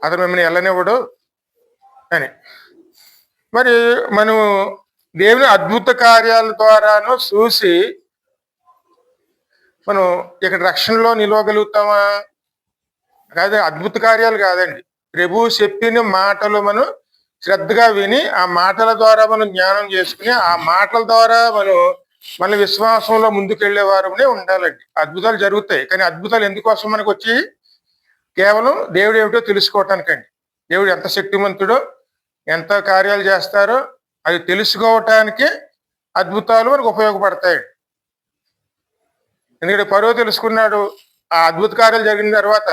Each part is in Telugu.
అతను మిమ్మల్ని వెళ్ళనివ్వడు అని. మరి మనం దేవుని అద్భుత కార్యాల ద్వారాను చూసి మనం ఇక్కడ రక్షణలో నిలవగలుగుతామా? కాదు, అద్భుత కార్యాలు కాదండి. ప్రభు చెప్పిన మాటలు మనం శ్రద్ధగా విని ఆ మాటల ద్వారా మనం జ్ఞానం చేసుకుని ఆ మాటల ద్వారా మనం మన విశ్వాసంలో ముందుకెళ్లే వారమే ఉండాలండి. అద్భుతాలు జరుగుతాయి, కానీ అద్భుతాలు ఎందుకోసం మనకు వచ్చి? కేవలం దేవుడు ఏమిటో తెలుసుకోవటానికండి. దేవుడు ఎంత శక్తిమంతుడో, ఎంత కార్యాలు చేస్తారో అది తెలుసుకోవటానికి అద్భుతాలు మనకు ఉపయోగపడతాయి. ఎందుకంటే ఫరో తెలుసుకున్నాడు. ఆ అద్భుత కార్యాలు జరిగిన తర్వాత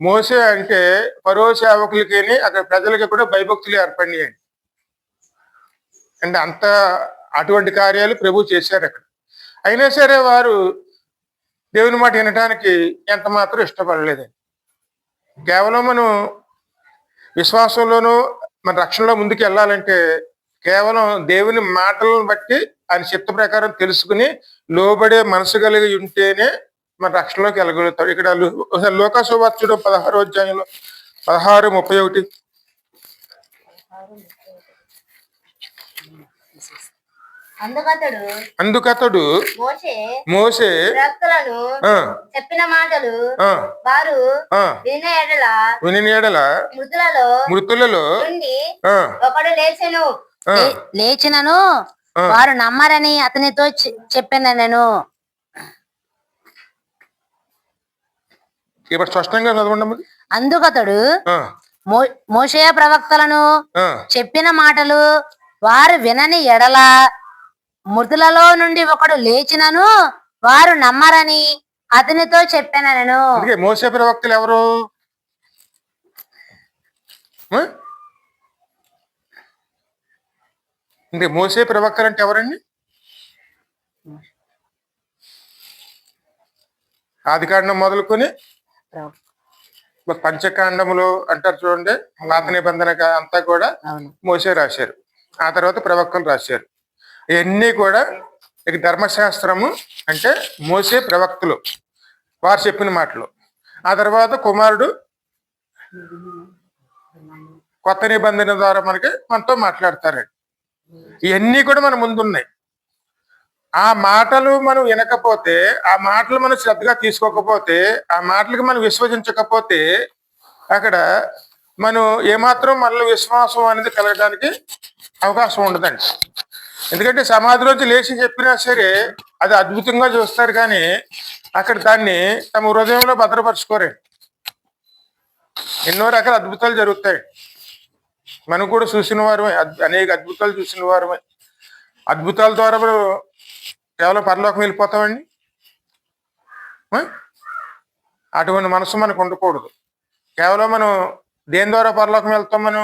మోసే అంటే ఫరో సేవకులకి అక్కడ ప్రజలకి కూడా భయభక్తులు ఏర్పడినాయండి. అంటే అంత అటువంటి కార్యాలు ప్రభు చేశారు అక్కడ. అయినా సరే వారు దేవుని మాట వినటానికి ఎంత మాత్రం ఇష్టపడలేదండి. కేవలం మనం విశ్వాసంలోనూ మన రక్షణలో ముందుకు వెళ్ళాలంటే కేవలం దేవుని మాటలను బట్టి ఆయన చిత్త ప్రకారం తెలుసుకుని లోబడే మనసు కలిగి ఉంటేనే మన రక్షణలోకి వెళ్ళగలుగుతాం. ఇక్కడ లోకా సువార్త 16వ అధ్యాయంలో 16:31 అందుకతడు మోసే చెప్పిన మాటలు వారు విని ఎడల మృతులలో ఒకడు లేచినను వారు నమ్మరని అతనితో చెప్పాను. నేను ఇప్పుడు స్పష్టంగా చదవండి. అందుకతడు మోషే ప్రవక్తలను చెప్పిన మాటలు వారు వినని ఎడల మృతులలో నుండి ఒకడు లేచినను వారు నమ్మరని అతనితో చెప్పాను. నేను మోసే ప్రవక్తలు ఎవరు? అంటే మోసే ప్రవక్తలు అంటే ఎవరండి? ఆదికాండం మొదలుకొని పంచకాండములు అంటారు చూడండి, పాత నిబంధన అంతా కూడా మోసే రాశారు. ఆ తర్వాత ప్రవక్తలు రాశారు. ఇవన్నీ కూడా ఇక ధర్మశాస్త్రము అంటే మోసే ప్రవక్తలు వారు చెప్పిన మాటలు. ఆ తర్వాత కుమారుడు కొత్త నిబంధన ద్వారా మనతో మాట్లాడతారండి. ఇవన్నీ కూడా మన ముందున్నాయి. ఆ మాటలు మనం వినకపోతే, ఆ మాటలు మనం శ్రద్ధగా తీసుకోకపోతే, ఆ మాటలకి మనం విశ్వసించకపోతే అక్కడ మనం ఏమాత్రం మనలో విశ్వాసం అనేది కలగడానికి అవకాశం ఉండదండి. ఎందుకంటే సమాధిలోంచి లేచి చెప్పినా సరే అది అద్భుతంగా చూస్తారు, కానీ అక్కడ దాన్ని తమ హృదయంలో భద్రపరచుకోరండి. ఎన్నో రకాల అద్భుతాలు జరుగుతాయి. మనం కూడా చూసిన వారమే, అనేక అద్భుతాలు చూసిన వారమే. అద్భుతాల ద్వారా మనం కేవలం పరలోకం వెళ్ళిపోతామండి. అటువంటి మనసు మనకు ఉండకూడదు. కేవలం మనం దేని ద్వారా పరలోకం వెళ్తాం? మనం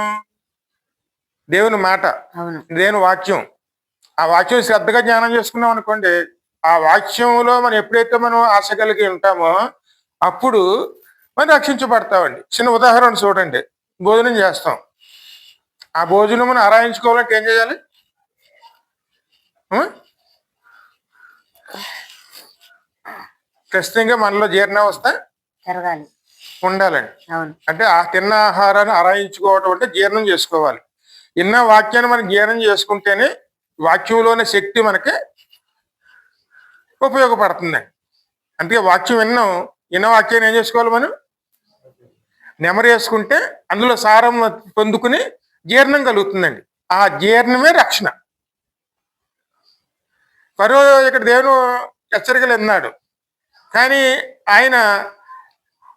దేవుని మాట, దేవుని వాక్యం. ఆ వాక్యం శ్రద్ధగా జ్ఞానం చేసుకున్నాం అనుకోండి, ఆ వాక్యంలో మనం ఎప్పుడైతే మనం ఆశ కలిగి ఉంటామో అప్పుడు మనం రక్షించబడతామండి. చిన్న ఉదాహరణ చూడండి. భోజనం చేస్తాం. ఆ భోజనం మనం ఆరాయించుకోవాలంటే ఏం చేయాలి? ఖచ్చితంగా మనలో జీర్ణావస్థ ఉండాలండి. అంటే ఆ తిన్న ఆహారాన్ని ఆరాయించుకోవటం అంటే జీర్ణం చేసుకోవాలి. ఇన్న వాక్యాన్ని మనం జీర్ణం చేసుకుంటేనే వాక్యంలోని శక్తి మనకి ఉపయోగపడుతుందండి. అందుకే వాక్యం విన్న వాక్యాన్ని ఏం చేసుకోవాలి? మనం నెమరు వేసుకుంటే అందులో సారం పొందుకుని జీర్ణం కలుగుతుందండి. ఆ జీర్ణమే రక్షణ. ఫరో ఇక్కడ దేవుని హెచ్చరికలు విన్నాడు, కానీ ఆయన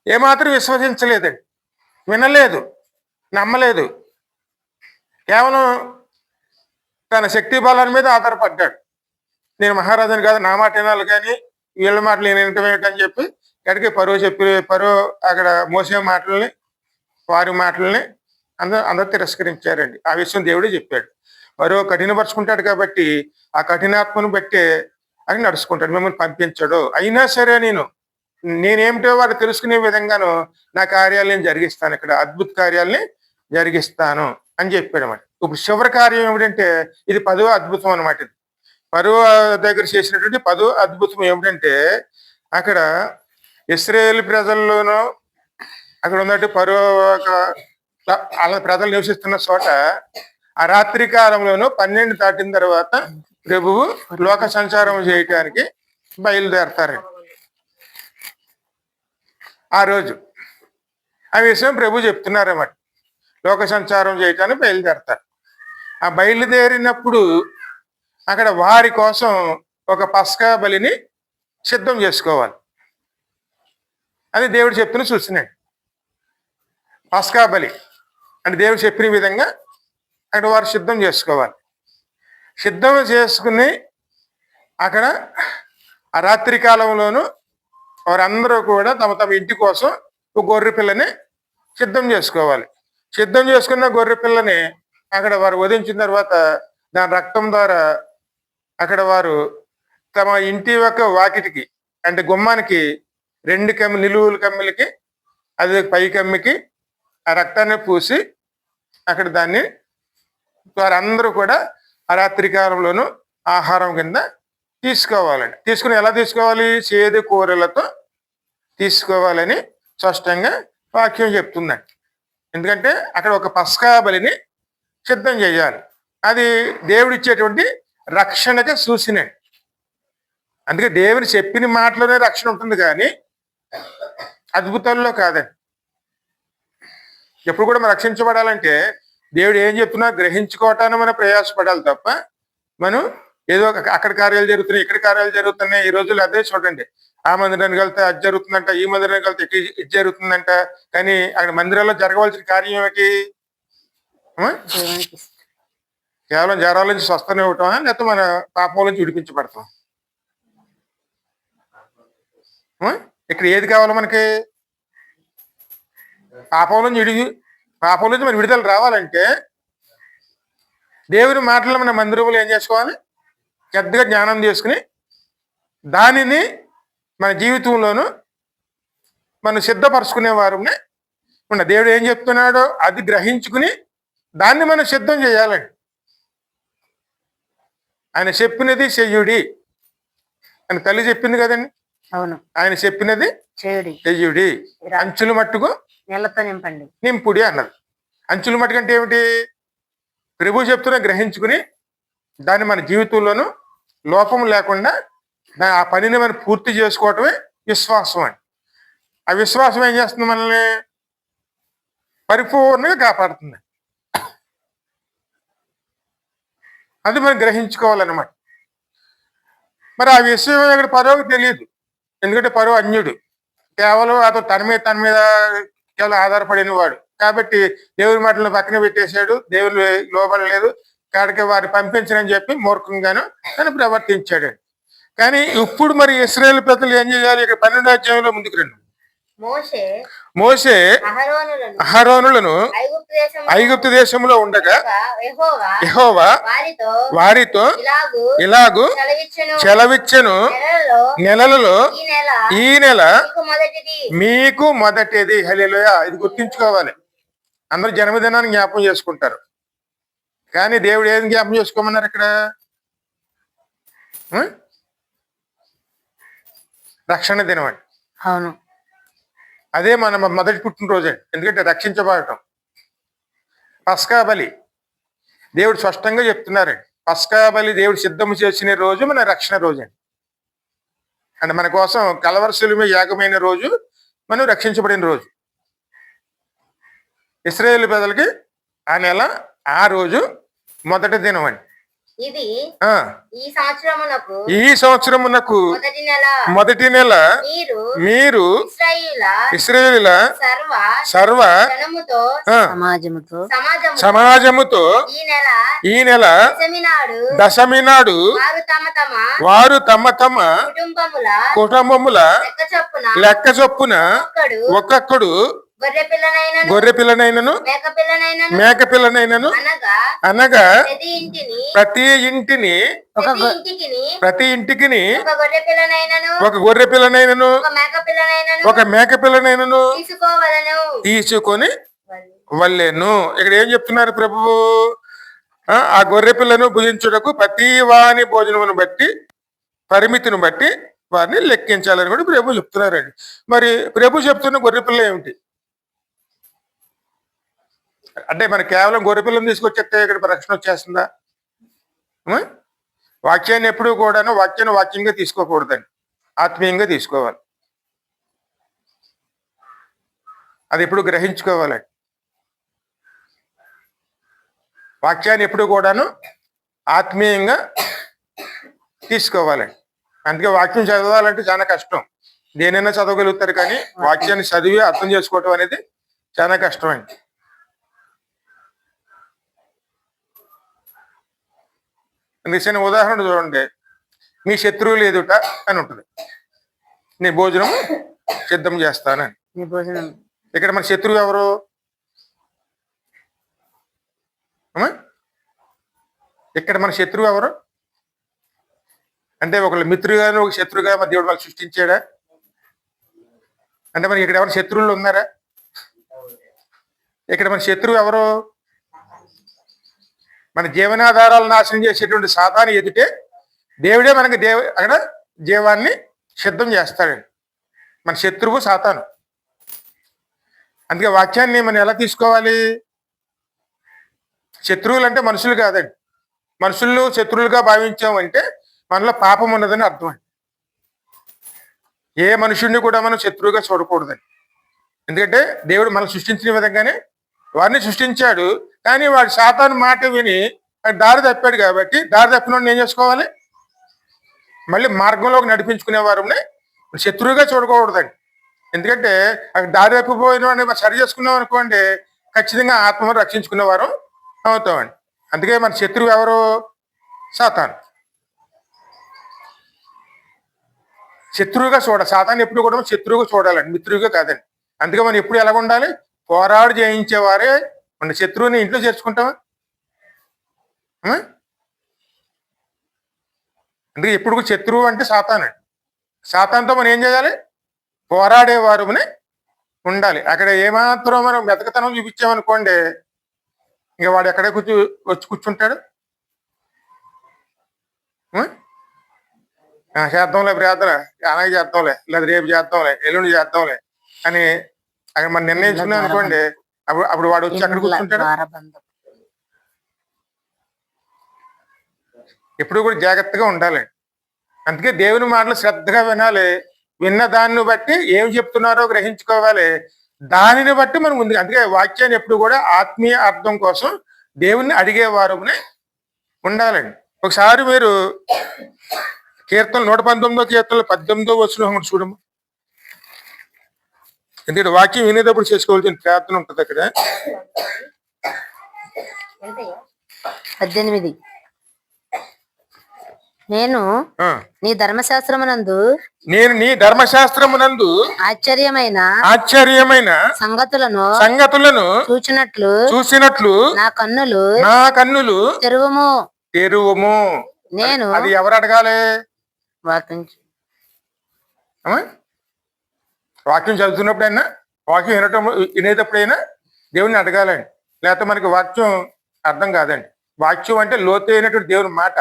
ఏమాత్రం విశ్వసించలేదండి, వినలేదు, నమ్మలేదు. కేవలం తన శక్తి బలాల మీద ఆధారపడ్డాడు. నేను మహారాజుని కాదు, నా మాట వినాలి, కానీ వీళ్ళ మాటలు నేను వినటమేటని చెప్పి ఎక్కడికి పరో అక్కడ మోసే మాటల్ని, వారి మాటల్ని అందరూ తిరస్కరించారండి. ఆ విషయం దేవుడే చెప్పాడు. పరో కఠినపరుచుకుంటాడు కాబట్టి ఆ కఠినాత్మను బట్టే అని నడుచుకుంటాడు. మిమ్మల్ని పంపించాడు. అయినా సరే నేనేమిటో వారు తెలుసుకునే విధంగాను నా కార్యాలను జరిగిస్తాను, ఇక్కడ అద్భుత కార్యాలని జరిగిస్తాను అని చెప్పాడు అన్నమాట. ఇప్పుడు చివరి కార్యం ఏమిటంటే ఇది 10వ అద్భుతం అనమాట. ఇది ఫరో దగ్గర చేసినటువంటి 10వ అద్భుతం ఏమిటంటే అక్కడ ఇశ్రాయేలు ప్రజల్లోనూ అక్కడ ఉన్నట్టు పరో అలా ప్రజలు నివసిస్తున్న చోట ఆ రాత్రి కాలంలోనూ 12 దాటిన తర్వాత ప్రభువు లోక సంచారం చేయటానికి బయలుదేరతారు. ఆ రోజు ఆ విషయం ప్రభు చెప్తున్నారన్నమాట. లోక సంచారం చేయటానికి బయలుదేరతారు. ఆ బయలుదేరినప్పుడు అక్కడ వారి కోసం ఒక పస్కా బలిని సిద్ధం చేసుకోవాలి. అది దేవుడు చెప్తున్న సూచనండి. పస్కా బలి అంటే దేవుడు చెప్పిన విధంగా అక్కడ వారు సిద్ధం చేసుకోవాలి. సిద్ధం చేసుకుని అక్కడ ఆ రాత్రి కాలంలోనూ వారందరూ కూడా తమ తమ ఇంటి కోసం ఒక గొర్రె పిల్లని సిద్ధం చేసుకోవాలి. సిద్ధం చేసుకున్న గొర్రె పిల్లని అక్కడ వారు వధించిన తర్వాత దాని రక్తం ద్వారా అక్కడ వారు తమ ఇంటి యొక్క వాకిటికి అంటే గుమ్మానికి 2 నిలువుల కమ్మిలకి అది పై కమ్మికి ఆ రక్తాన్ని పూసి అక్కడ దాన్ని వారందరూ కూడా ఆ రాత్రి కాలంలోనూ ఆహారం కింద తీసుకోవాలండి. తీసుకుని ఎలా తీసుకోవాలి? చేదు కూరలతో తీసుకోవాలని స్పష్టంగా వాక్యం చెప్తుందండి. ఎందుకంటే అక్కడ ఒక పస్కా బలిని సిద్ధం చేయాలి. అది దేవుడిచ్చేటువంటి రక్షణకి సూచనండి. అందుకే దేవుని చెప్పిన మాటలోనే రక్షణ ఉంటుంది కానీ అద్భుతాల్లో కాదండి. ఎప్పుడు కూడా మనం రక్షించబడాలంటే దేవుడు ఏం చెప్తున్నా గ్రహించుకోవటాన్ని మనం ప్రయాసపడాలి తప్ప మనం ఏదో అక్కడ కార్యాలు జరుగుతున్నాయి, ఇక్కడ కార్యాలు జరుగుతున్నాయి. ఈ రోజులు అదే చూడండి, ఆ మందిరానికి వెళ్తే అది జరుగుతుందంట, ఈ మందిరానికి వెళ్తే ఇది జరుగుతుందంట. కానీ అక్కడ మందిరాల్లో జరగవలసిన కార్యం ఏమిటి? కేవలం జ్వరాల నుంచి స్వస్థత ఇవ్వటమా, లేకపోతే మన పాపం నుంచి విడిపించబడతాం? ఇక్కడ ఏది కావాలి మనకి? పాపం నుంచి మన విడుదల రావాలంటే దేవుని మాటలు మన మందిరంలో ఏం చేసుకోవాలి? పెద్దగా జ్ఞానం చేసుకుని దానిని మన జీవితంలోనూ మనం సిద్ధపరచుకునే వారునే ఉన్న. దేవుడు ఏం చెప్తున్నాడో అది గ్రహించుకుని దాన్ని మనం సిద్ధం చేయాలండి. ఆయన చెప్పినది చెయ్యుడి అని తల్లి చెప్పింది కదండి. అవును, ఆయన చెప్పినది చెయ్యుడి, అంచులు మట్టుకు నీళ్లతో నింపుడి అన్నది. అంచులు మట్టుకు అంటే ఏమిటి? ప్రభు చెప్తున్నా గ్రహించుకుని దాన్ని మన జీవితంలోనూ లోపం లేకుండా ఆ పనిని మనం పూర్తి చేసుకోవటమే విశ్వాసం అండి. ఆ విశ్వాసం ఏం చేస్తుంది? మనల్ని పరిపూర్ణంగా కాపాడుతుంది. అది మనం గ్రహించుకోవాలన్నమాట. మరి ఆ విషయం ఇక్కడ పరోకి తెలియదు. ఎందుకంటే పరో అన్యుడు, కేవలం అతను తన మీద కేవలం ఆధారపడిన వాడు కాబట్టి దేవుని మాటలను పక్కన పెట్టేశాడు. దేవుని లోబడలేదు కాడికి వారిని పంపించనని చెప్పి మూర్ఖంగాను అని ప్రవర్తించాడు. కానీ ఇప్పుడు మరి ఇశ్రాయేలు ప్రజలు ఏం చేయాలి? ఇక్కడ 12వ అధ్యాయంలో ముందుకు రండి. మోషే అహరోనులను ఐగుప్తు దేశంలో ఉండగా యెహోవా వారితో ఇలాగు సెలవిచ్చెను, నెలలలో ఈ నెల మీకు మొదటిది. హల్లెలూయా. ఇది గుర్తించుకోవాలి. అందరూ జన్మదినాన్ని జ్ఞాపకం చేసుకుంటారు కానీ దేవుడు ఏం జ్ఞాపకం చేసుకోమన్నారు ఇక్కడ? రక్షణ దినం అండి. అవును, అదే మన మొదటి పుట్టినరోజు అండి. ఎందుకంటే రక్షించబడటం. పస్కా బలి దేవుడు స్పష్టంగా చెప్తున్నారండి. పస్కా బలి దేవుడు సిద్ధం చేసిన రోజు మన రక్షణ రోజు అండి. అంటే మన కోసం కలవరి శిలువ యాగమైన రోజు, మనం రక్షించబడిన రోజు. ఇశ్రాయేలు ప్రజలకి ఆ నెల ఆ రోజు మొదటి దినం అండి. ఈ సంవత్సరమునకు మొదటి నెల మీరు ఇశ్రాయేలీయుల సర్వ సమాజముతో ఈ నెల దశమి నాడు వారు తమ తమ కుటుంబముల లెక్క చొప్పున ఒక్కొక్కడు గొర్రె పిల్లనైనను మేక పిల్లనైనను అనగా ప్రతి ఇంటికి ఒక గొర్రె పిల్లనైనను ఒక మేక పిల్లనైనను తీసుకొని వల్లెను. ఇక్కడ ఏం చెప్తున్నారు ప్రభువు? ఆ గొర్రె పిల్లను భుజించుటకు ప్రతి వాని భోజనమును బట్టి పరిమితిని బట్టి వారిని లెక్కించాలని కూడా ప్రభు చెప్తున్నారండి. మరి ప్రభు చెప్తున్న గొర్రె పిల్ల ఏమిటి? అంటే మన కేవలం గొర్రెపిల్లని తీసుకొచ్చేస్తే ఇక్కడ రక్షణ వచ్చేస్తుందా? ఉం? వాక్యాన్ని ఎప్పుడూ కూడాను వాక్యంగా తీసుకోకూడదండి, ఆత్మీయంగా తీసుకోవాలి. అది ఎప్పుడు గ్రహించుకోవాలండి. వాక్యాన్ని ఎప్పుడు కూడాను ఆత్మీయంగా తీసుకోవాలండి. అందుకే వాక్యం చదవాలంటే చాలా కష్టం. దేనైనా చదవగలుగుతారు, కానీ వాక్యాన్ని చదివి అర్థం చేసుకోవటం అనేది చాలా కష్టం అండి. నిజమైన ఉదాహరణ చూడండి. మీ శత్రువులు ఎదుట అని ఉంటుంది, నీ భోజనం సిద్ధం చేస్తానని. నీ భోజనం. ఇక్కడ మన శత్రువు ఎవరు? అమ్మా? ఇక్కడ మన శత్రువు ఎవరు అంటే ఒకళ్ళు మిత్రుగాను ఒక శత్రువుగా మన దేవుడు వాళ్ళు సృష్టించాడా? అంటే మనకి ఇక్కడ ఎవరు శత్రువులు ఉన్నారా? ఇక్కడ మన శత్రువు ఎవరు? మన జీవనాధారాలను నాశనం చేసేటువంటి సాతాను ఎదుటే దేవుడే మనకి అక్కడ జీవాన్ని సిద్ధం చేస్తాడండి. మన శత్రువు సాతాను. అందుకే వాక్యాన్ని మనం ఎలా తీసుకోవాలి? శత్రువులు అంటే మనుషులు కాదండి. మనుషులు శత్రువులుగా భావించామంటే మనలో పాపం ఉన్నదని అర్థం అండి. ఏ మనుషుడిని కూడా మనం శత్రువుగా చూడకూడదండి. ఎందుకంటే దేవుడు మనం సృష్టించిన విధంగానే వారిని సృష్టించాడు. కానీ వాడు సాతాను మాట విని దారి తప్పాడు. కాబట్టి దారి తప్పిన ఏం చేసుకోవాలి? మళ్ళీ మార్గంలోకి నడిపించుకునే వారిని శత్రువుగా చూడకూడదండి. ఎందుకంటే అక్కడ దారి తప్పిపోయిన వాడిని సరి చేసుకున్నాం అనుకోండి, ఖచ్చితంగా ఆత్మను రక్షించుకునే వారు అవుతామండి. అందుకే మన శత్రువు ఎవరు? సాతాను. శత్రువుగా సాతాను ఎప్పుడు కూడా శత్రువుగా చూడాలండి, మిత్రువుగా కాదండి. అందుకే మనం ఎప్పుడు ఎలా ఉండాలి? పోరాడు జయించేవారే మన శత్రువుని ఇంట్లో చేర్చుకుంటామా? అందుకే ఎప్పుడు శత్రువు అంటే సాతాను. సాతానుతో మనం ఏం చేయాలి? పోరాడేవారు ఉండాలి. అక్కడ ఏమాత్రం మనం మెతకతనం చూపించామనుకోండి, ఇంకా వాడు ఎక్కడే వచ్చి కూర్చుంటాడు. చేద్దాంలే ప్రార్థన, అలాగే చేద్దాంలే, లేదా రేపు చేద్దాంలే, ఎల్లుండి చేద్దాంలే అని అక్కడ మనం నిర్ణయించుకున్నాం అనుకోండి, అప్పుడు వాడు వచ్చి అక్కడ కూర్చుంటాడు. ఎప్పుడు కూడా జాగ్రత్తగా ఉండాలి. అందుకే దేవుని మాటలు శ్రద్ధగా వినాలి. విన్న దాన్ని బట్టి ఏం చెప్తున్నారో గ్రహించుకోవాలి. దానిని బట్టి మనం ముందు. అందుకే వాక్యాన్ని ఎప్పుడు కూడా ఆత్మీయ అర్థం కోసం దేవుణ్ణి అడిగేవారు ఉండాలండి. ఒకసారి మీరు కీర్తనలు 119 కీర్తనలు 18 వచనం చూడము. ఎందుకంటే వాక్యం వినేటప్పుడు చేసుకోవాల్సిన ప్రార్థన ఉంటుంది అక్కడ. 18 నేను నీ ధర్మశాస్త్రమునందు ఆశ్చర్యమైన సంగతులను చూసినట్లు నా కన్నులు తెరువుము. నేను అది ఎవరు అడగాలి? వాక్యం చదువుతున్నప్పుడైనా, వాక్యం వినేటప్పుడైనా దేవుని అడగాలండి. లేకపోతే మనకి వాక్యం అర్థం కాదండి. వాక్యం అంటే లోతైనటువంటి దేవుని మాట.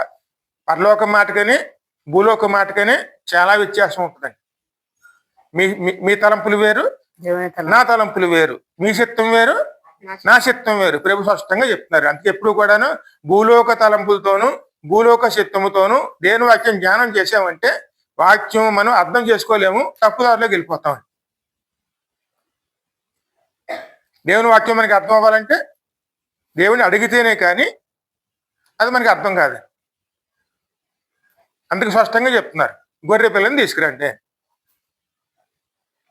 పరలోక మాటకని భూలోక మాటకని చాలా వ్యత్యాసం ఉంటుందండి. మీ తలంపులు వేరు, నా తలంపులు వేరు. మీ చిత్తం వేరు, నా చిత్తం వేరు. ప్రభు స్పష్టంగా చెప్తున్నారు. అందుకే ఎప్పుడు కూడాను భూలోక తలంపులతోనూ భూలోక చిత్తముతోనూ దేవుని వాక్యం జ్ఞానం చేసామంటే వాక్యం మనం అర్థం చేసుకోలేము, తప్పుదారిలోకి వెళ్ళిపోతాం. దేవుని వాక్యం మనకి అర్థం అవ్వాలంటే దేవుని అడిగితేనే కానీ అది మనకి అర్థం కాదు. అందుకు స్పష్టంగా చెప్తున్నారు, గొర్రె పిల్లని తీసుకురండి.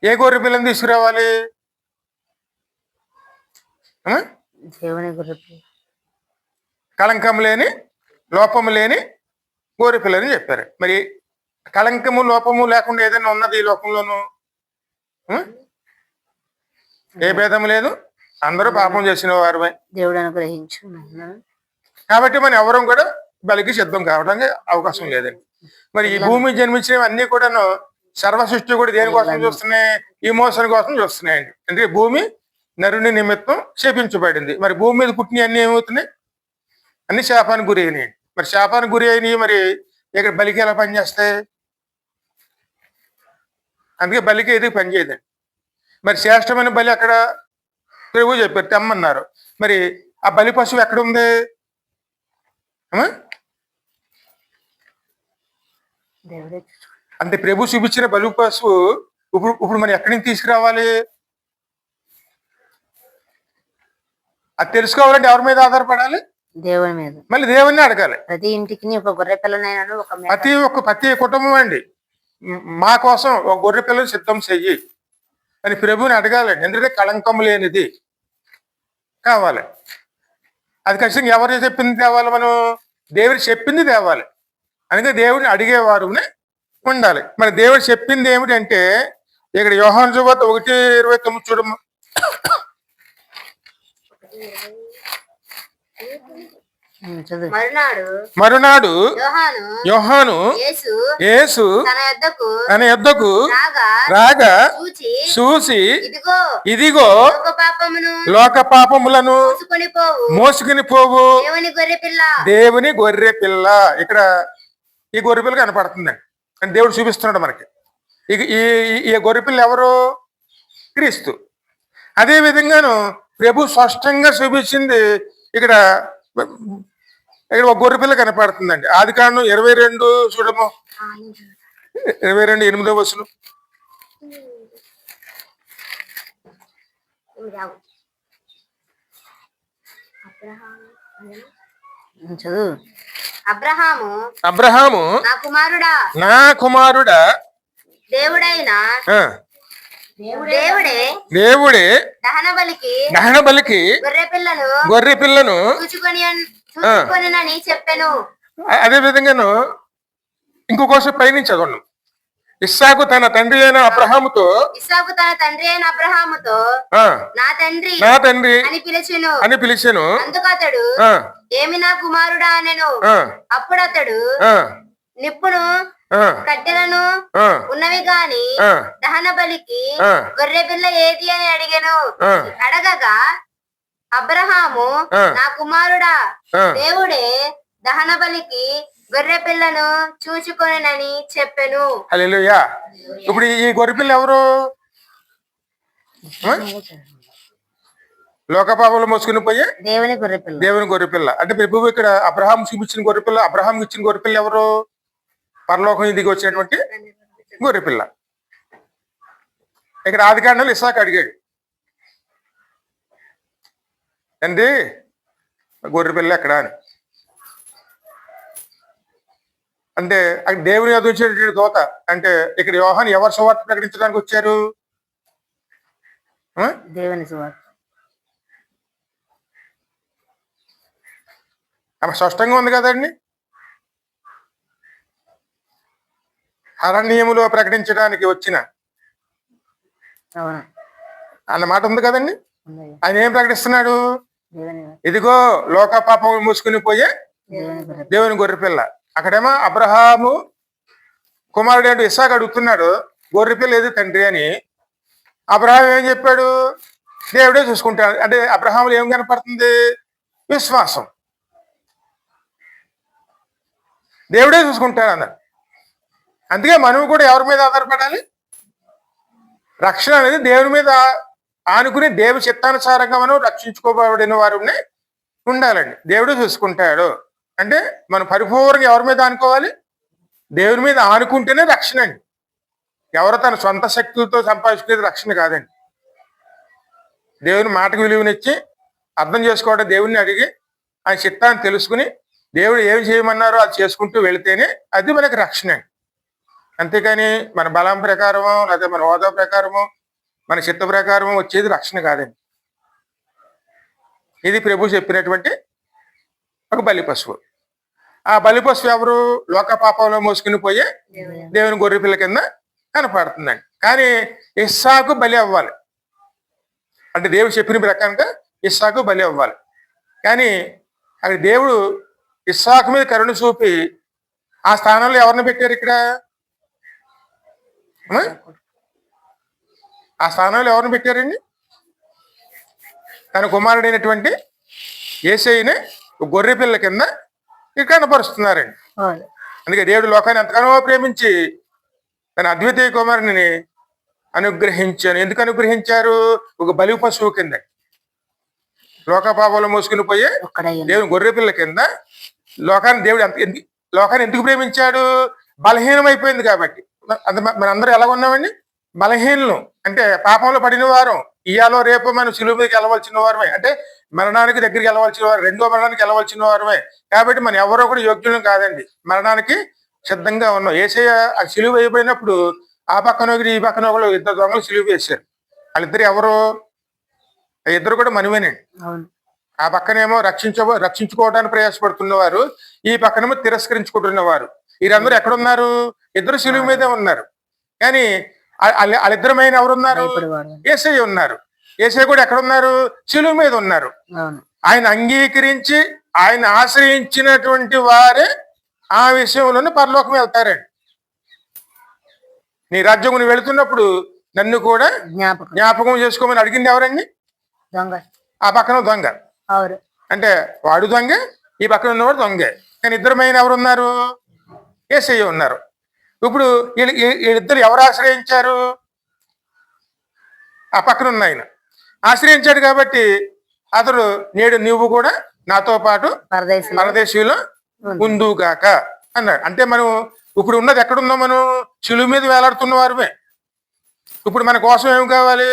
ఏ గొర్రె పిల్లని తీసుకురావాలి? కళంకం లేని, లోపము లేని గొర్రె పిల్లని చెప్పారు. మరి కళంకము లోపము లేకుండా ఏదైనా ఉన్నది ఈ లోకంలోనూ? ఏ భేదం లేదు, అందరూ పాపం చేసిన వారమే. దేవుడు అనుగ్రహించు. కాబట్టి మనం ఎవరం కూడా బలికి సిద్ధం కావడానికి అవకాశం లేదండి. మరి ఈ భూమి జన్మించినవి అన్ని కూడాను సర్వ సృష్టి కూడా దేనికోసం చూస్తున్నాయి? ఈ మోసం కోసం చూస్తున్నాయండి. అంటే భూమి నరుని నిమిత్తం శపించబడింది. మరి భూమి మీద పుట్టినవి అన్ని ఏమవుతున్నాయి? అన్ని శాపానికి గురి అయినాయి. మరి శాపానికి గురి అయినవి మరి ఇక్కడ బలికి ఎలా పనిచేస్తాయి? అందుకే బలికి ఏది పనిచేయదండి. మరి శ్రేష్టమైన బలి అక్కడ ప్రభు చెప్పారు, తెమ్మన్నారు. మరి ఆ బలి పశువు ఎక్కడుంది? అమ్మా? దేవుడే అంటే ప్రభు చూపించిన బలి పశువు ఇప్పుడు ఇప్పుడు మనం ఎక్కడి నుంచి తీసుకురావాలి? అది తెలుసుకోవాలంటే ఎవరి మీద ఆధారపడాలి? దేవుని మీద. మళ్ళీ దేవుణ్ణి అడగాలి. ప్రతి ఇంటికి ఒక గొర్రె పిల్లనైనా ఒక ప్రతి కుటుంబం అండి, మా కోసం ఒక గొర్రె పిల్లని సిద్ధం చెయ్యి అని ప్రభుని అడగాలండి. ఎందుకంటే కళంకం లేనిది కావాలి. అది ఖచ్చితంగా ఎవరు చెప్పింది తేవాలి? మనం దేవుడు చెప్పింది తేవాలి. అందుకే దేవుడిని అడిగేవారు ఉండాలి. మరి దేవుడు చెప్పింది ఏమిటంటే ఇక్కడ యోహాను సువార్త 1:29 చూడము. మరునాడు యోహాను యేసు తన యొద్దకు రాగా చూసి ఇదిగో లోక పాపములను మోసుకుని పోవు దేవుని గొర్రె పిల్ల. ఇక్కడ ఈ గొర్రె పిల్ల కనపడుతుందండి. అంటే దేవుడు చూపిస్తున్నాడు మనకి. ఈ గొర్రె పిల్ల ఎవరు? క్రీస్తు. అదే విధంగాను ప్రభు స్పష్టంగా చూపించింది ఇక్కడ ఒక గొర్రె పిల్ల కనపడుతుందండి. ఆదికాండం 22 చూడము. 22:8 అబ్రహాము నా కుమారుడా దేవుడే దహన బలికి గొర్రె పిల్లను అదే విధంగాను ఇంకొకసారి పైనుంచి చదవండి. ఇస్సాకు తన తండ్రి అయిన అబ్రహాముతో నా తండ్రి అని పిలిచెను. అందుకతడు ఏమి నా కుమారుడా అనెను. అప్పుడు అతడు నిప్పును కట్టెలను ఉన్నవి గాని దహన బలికి గొర్రె పిల్ల ఏది అని అడిగాను. అడగగా అబ్రహాము నా కుమారుడా దేవుడే దహన బలికి గొర్రె పిల్లను చూచుకొనని చెప్పెను. హల్లెలూయా. ఇప్పుడు ఈ గొర్రె పిల్ల ఎవరు? లోకపాపంలో మోసుకుని పోయి దేవుని గొర్రె పిల్ల. అంటే ప్రభువు ఇక్కడ అబ్రహాం చూపించిన గొర్రె పిల్ల, అబ్రహాం ఇచ్చిన గొర్రె పిల్ల ఎవరు? పరలోకం దిగి వచ్చినటువంటి గొర్రె పిల్ల. ఇక్కడ ఆదికాండంలో ఇస్సాకు అడిగాడు, తండ్రి గొర్రె పిల్ల ఎక్కడా అని. అంటే అక్కడ దేవుని యొద్ద వచ్చేటువంటి దోత. అంటే ఇక్కడ యోహాను ఎవరు సువార్త ప్రకటించడానికి వచ్చారు? దేవుని సువార్త. ఆమె స్పష్టంగా ఉంది కదండి. అరణ్యములో ప్రకటించడానికి వచ్చిన అన్న మాట ఉంది కదండి. ఆయన ఏం ప్రకటిస్తున్నాడు? ఇదిగో లోక పాపం మూసుకుని పోయే దేవుని గొర్రె పిల్ల. అక్కడేమో అబ్రహాము కుమారుడు అంటే ఇస్సాకు అడుగుతున్నాడు గొర్రె పిల్ల ఏది తండ్రి అని. అబ్రహాం ఏం చెప్పాడు? దేవుడే చూసుకుంటాడు. అంటే అబ్రహాములో ఏం కనపడుతుంది? విశ్వాసం. దేవుడే చూసుకుంటాడు అన్నాడు. అందుకే మనం కూడా ఎవరి మీద ఆధారపడాలి? రక్షణ అనేది దేవుని మీద ఆనుకుని దేవు చిత్తానుసారంగా మనం రక్షించుకోబడిన వారు ఉండాలండి. దేవుడు చూసుకుంటాడు. అంటే మనం పరిపూర్ణంగా ఎవరి మీద ఆనుకోవాలి? దేవుని మీద ఆనుకుంటేనే రక్షణ అండి. ఎవరో తన సొంత శక్తులతో సంపాదించుకునేది రక్షణ కాదండి. దేవుని మాటకు విలువనిచ్చి అర్థం చేసుకోవడం, దేవుడిని అడిగి ఆయన చిత్తాన్ని తెలుసుకుని దేవుడు ఏమి చేయమన్నారో అది చేసుకుంటూ వెళితేనే అది మనకి రక్షణ అండి. అంతేకాని మన బలం ప్రకారమో లేదా మన హోదా ప్రకారమో మన చిత్త ప్రకారమో వచ్చేది రక్షణ కాదండి. ఇది ప్రభు చెప్పినటువంటి ఒక బలి పశువు. ఆ బలి పశువు ఎవరు? లోక పాపంలో మోసుకుని పోయే దేవుని గొర్రె పిల్ల కింద కనపడుతుందండి. కానీ ఇస్సాకు బలి అవ్వాలి. అంటే దేవుడు చెప్పిన ప్రకారంగా ఇస్సాకు బలి అవ్వాలి. కానీ అక్కడ దేవుడు ఇస్సాకు మీద కరుణ చూపి ఆ స్థానంలో ఎవరిని పెట్టారు? ఇక్కడ ఆ స్థానంలో ఎవరిని పెట్టారండి? తన కుమారుడైనటువంటి యేసయ్యని గొర్రె పిల్ల కింద ఇక్కడ కనపరుస్తున్నారండి. అందుకే దేవుడు లోకాన్ని ఎంతగానో ప్రేమించి తన అద్వితీయ కుమారుని అనుగ్రహించాను. ఎందుకు అనుగ్రహించారు? ఒక బలి పశువు కింద. లోక పాపాలు మోసుకుని పోయే ఒక్కడయ్యను దేవుని గొర్రె పిల్ల కింద దేవుడు లోకాన్ని ఎందుకు ప్రేమించాడు? బలహీనమైపోయింది కాబట్టి. మనందరూ ఎలా ఉన్నామండి? బలహీనలు. అంటే పాపంలో పడిన వారం. ఇయాలో రేపు మనం సిలువ మీదకి వెళ్ళవలసిన వారమే. అంటే మరణానికి దగ్గరికి వెళ్ళవలసిన వారు, రెండో మరణానికి వెళ్ళవలసిన వారమే. కాబట్టి మనం ఎవరో కూడా యోగ్యులం కాదండి. మరణానికి సిద్ధంగా ఉన్నాం. ఏసయ్య ఆ సిలువ అయిపోయినప్పుడు ఆ పక్కన ఒకటి ఈ పక్కన ఒకరు ఇద్దరు దొంగలు సిలువ వేశారు. వాళ్ళిద్దరు ఎవరు? ఇద్దరు కూడా మనమేనండి. అవును ఆ పక్కనేమో రక్షించుకోవడానికి ప్రయాసపడుతున్నవారు, ఈ పక్కనేమో తిరస్కరించుకుంటున్నవారు. వీరందరూ ఎక్కడున్నారు? ఇద్దరు సిలువ మీదే ఉన్నారు. కానీ వాళ్ళిద్దరమైన ఎవరున్నారు? భయపడేవాడు ఏసయ్య ఉన్నారు. ఏసయ్య కూడా ఎక్కడున్నారు? సిలువ మీద ఉన్నారు. అవును ఆయన అంగీకరించి ఆయన ఆశ్రయించినటువంటి వారే ఆ విషయంలోనే పరలోకం వెళ్తారండి. నీ రాజ్యం నువ్వు వెళుతున్నప్పుడు నన్ను కూడా జ్ఞాపకం జ్ఞాపకం చేసుకోమని అడిగింది ఎవరండి? దొంగ ఆ పక్కన దొంగ. అవును అంటే వాడు దొంగ, ఈ పక్కన ఉన్నవాడు దొంగే. కానీ ఇద్దరమైన ఎవరు ఉన్నారు? యేసయ్య ఉన్నారు. ఇప్పుడు వీళ్ళిద్దరు ఎవరు ఆశ్రయించారు? ఆ పక్కన ఉన్న ఆయన ఆశ్రయించాడు కాబట్టి అతడు నేడు నువ్వు కూడా నాతో పాటు పరదేశంలో ఉందుగాక అన్నాడు. అంటే మనం ఇప్పుడు ఉన్నది ఎక్కడున్నాం? మనం శిలువ మీద వేలాడుతున్న వారమే. ఇప్పుడు మన కోసం ఏం కావాలి?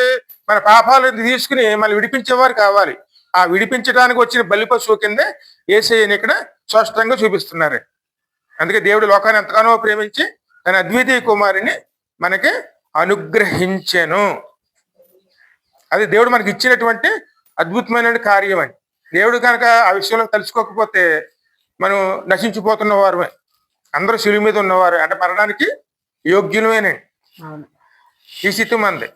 మన పాపాలను తీసుకుని మళ్ళీ విడిపించేవారు కావాలి. ఆ విడిపించడానికి వచ్చిన బలి పశువు కిందే యేసయ్యని ఇక్కడ స్పష్టంగా చూపిస్తున్నారు. అందుకే దేవుడు లోకాన్ని ఎంతగానో ప్రేమించి తన అద్వితీయ కుమారుని మనకి అనుగ్రహించెను. అది దేవుడు మనకి ఇచ్చినటువంటి అద్భుతమైన కార్యం అని. దేవుడు కనుక ఆ విషయంలో తెలుసుకోకపోతే మనం నశించిపోతున్న వారమే. అందరూ శిలువ మీద ఉన్నవారు. అంటే మరణానికి యోగ్యులమేనండి. ఈ స్థితి మంది.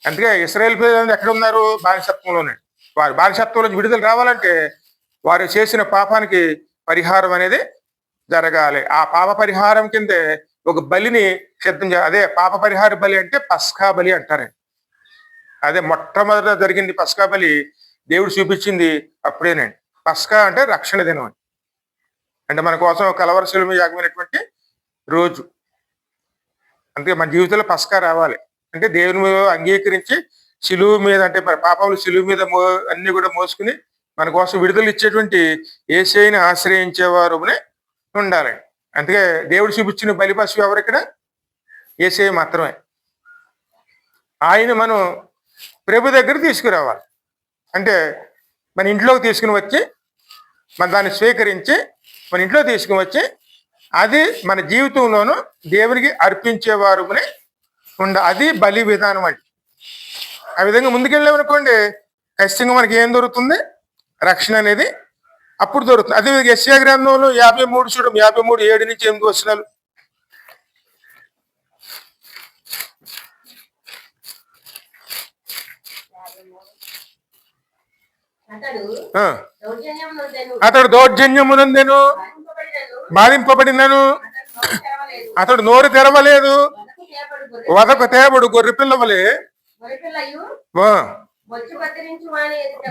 అందుకే ఇశ్రాయేల్ ప్రజలు ఎక్కడ ఉన్నారు? బానిసత్వంలోనే. వారు బానిసత్వం నుంచి విడుదల రావాలంటే వారు చేసిన పాపానికి పరిహారం అనేది జరగాలి. ఆ పాప పరిహారం కిందే ఒక బలిని సిద్ధం చేయాలి. అదే పాప పరిహార బలి అంటే పస్కా బలి అంటారండి. అదే మొట్టమొదట జరిగింది పస్కా బలి. దేవుడు చూపించింది అప్పుడేనండి. పస్కా అంటే రక్షణ దినం అని. అంటే మన కోసం కలవర శిలువ యాగమైనటువంటి రోజు. అందుకే మన జీవితంలో పస్కా రావాలి అంటే దేవుని అంగీకరించి శిలువ మీద, అంటే మన పాపములు శిలువ మీద అన్ని కూడా మోసుకుని మన కోసం విడుదల ఇచ్చేటువంటి యేసయ్యని ఆశ్రయించేవారునే ఉండాలి. అందుకే దేవుడు చూపించిన బలి పశువు ఎవరు? ఇక్కడ యేసయ్య మాత్రమే. ఆయన మనం ప్రభు దగ్గర తీసుకురావాలి. అంటే మన ఇంట్లోకి తీసుకుని వచ్చి మన దాన్ని స్వీకరించి మన ఇంట్లో తీసుకుని వచ్చి అది మన జీవితంలోనూ దేవునికి అర్పించేవారునే అది బలి విధానం అండి. ఆ విధంగా ముందుకెళ్ళామనుకోండి ఖచ్చితంగా మనకి ఏం దొరుకుతుంది? రక్షణ అనేది అప్పుడు దొరుకుతుంది. అదే యెషయా గ్రంథంలో 53 చూడం, 53:7-8 అతడు దౌర్జన్యమునందెను, బాధింపబడినను, అతడు నోరు తెరవలేదు, వదకు తేబడు గొర్రె పిల్లవలే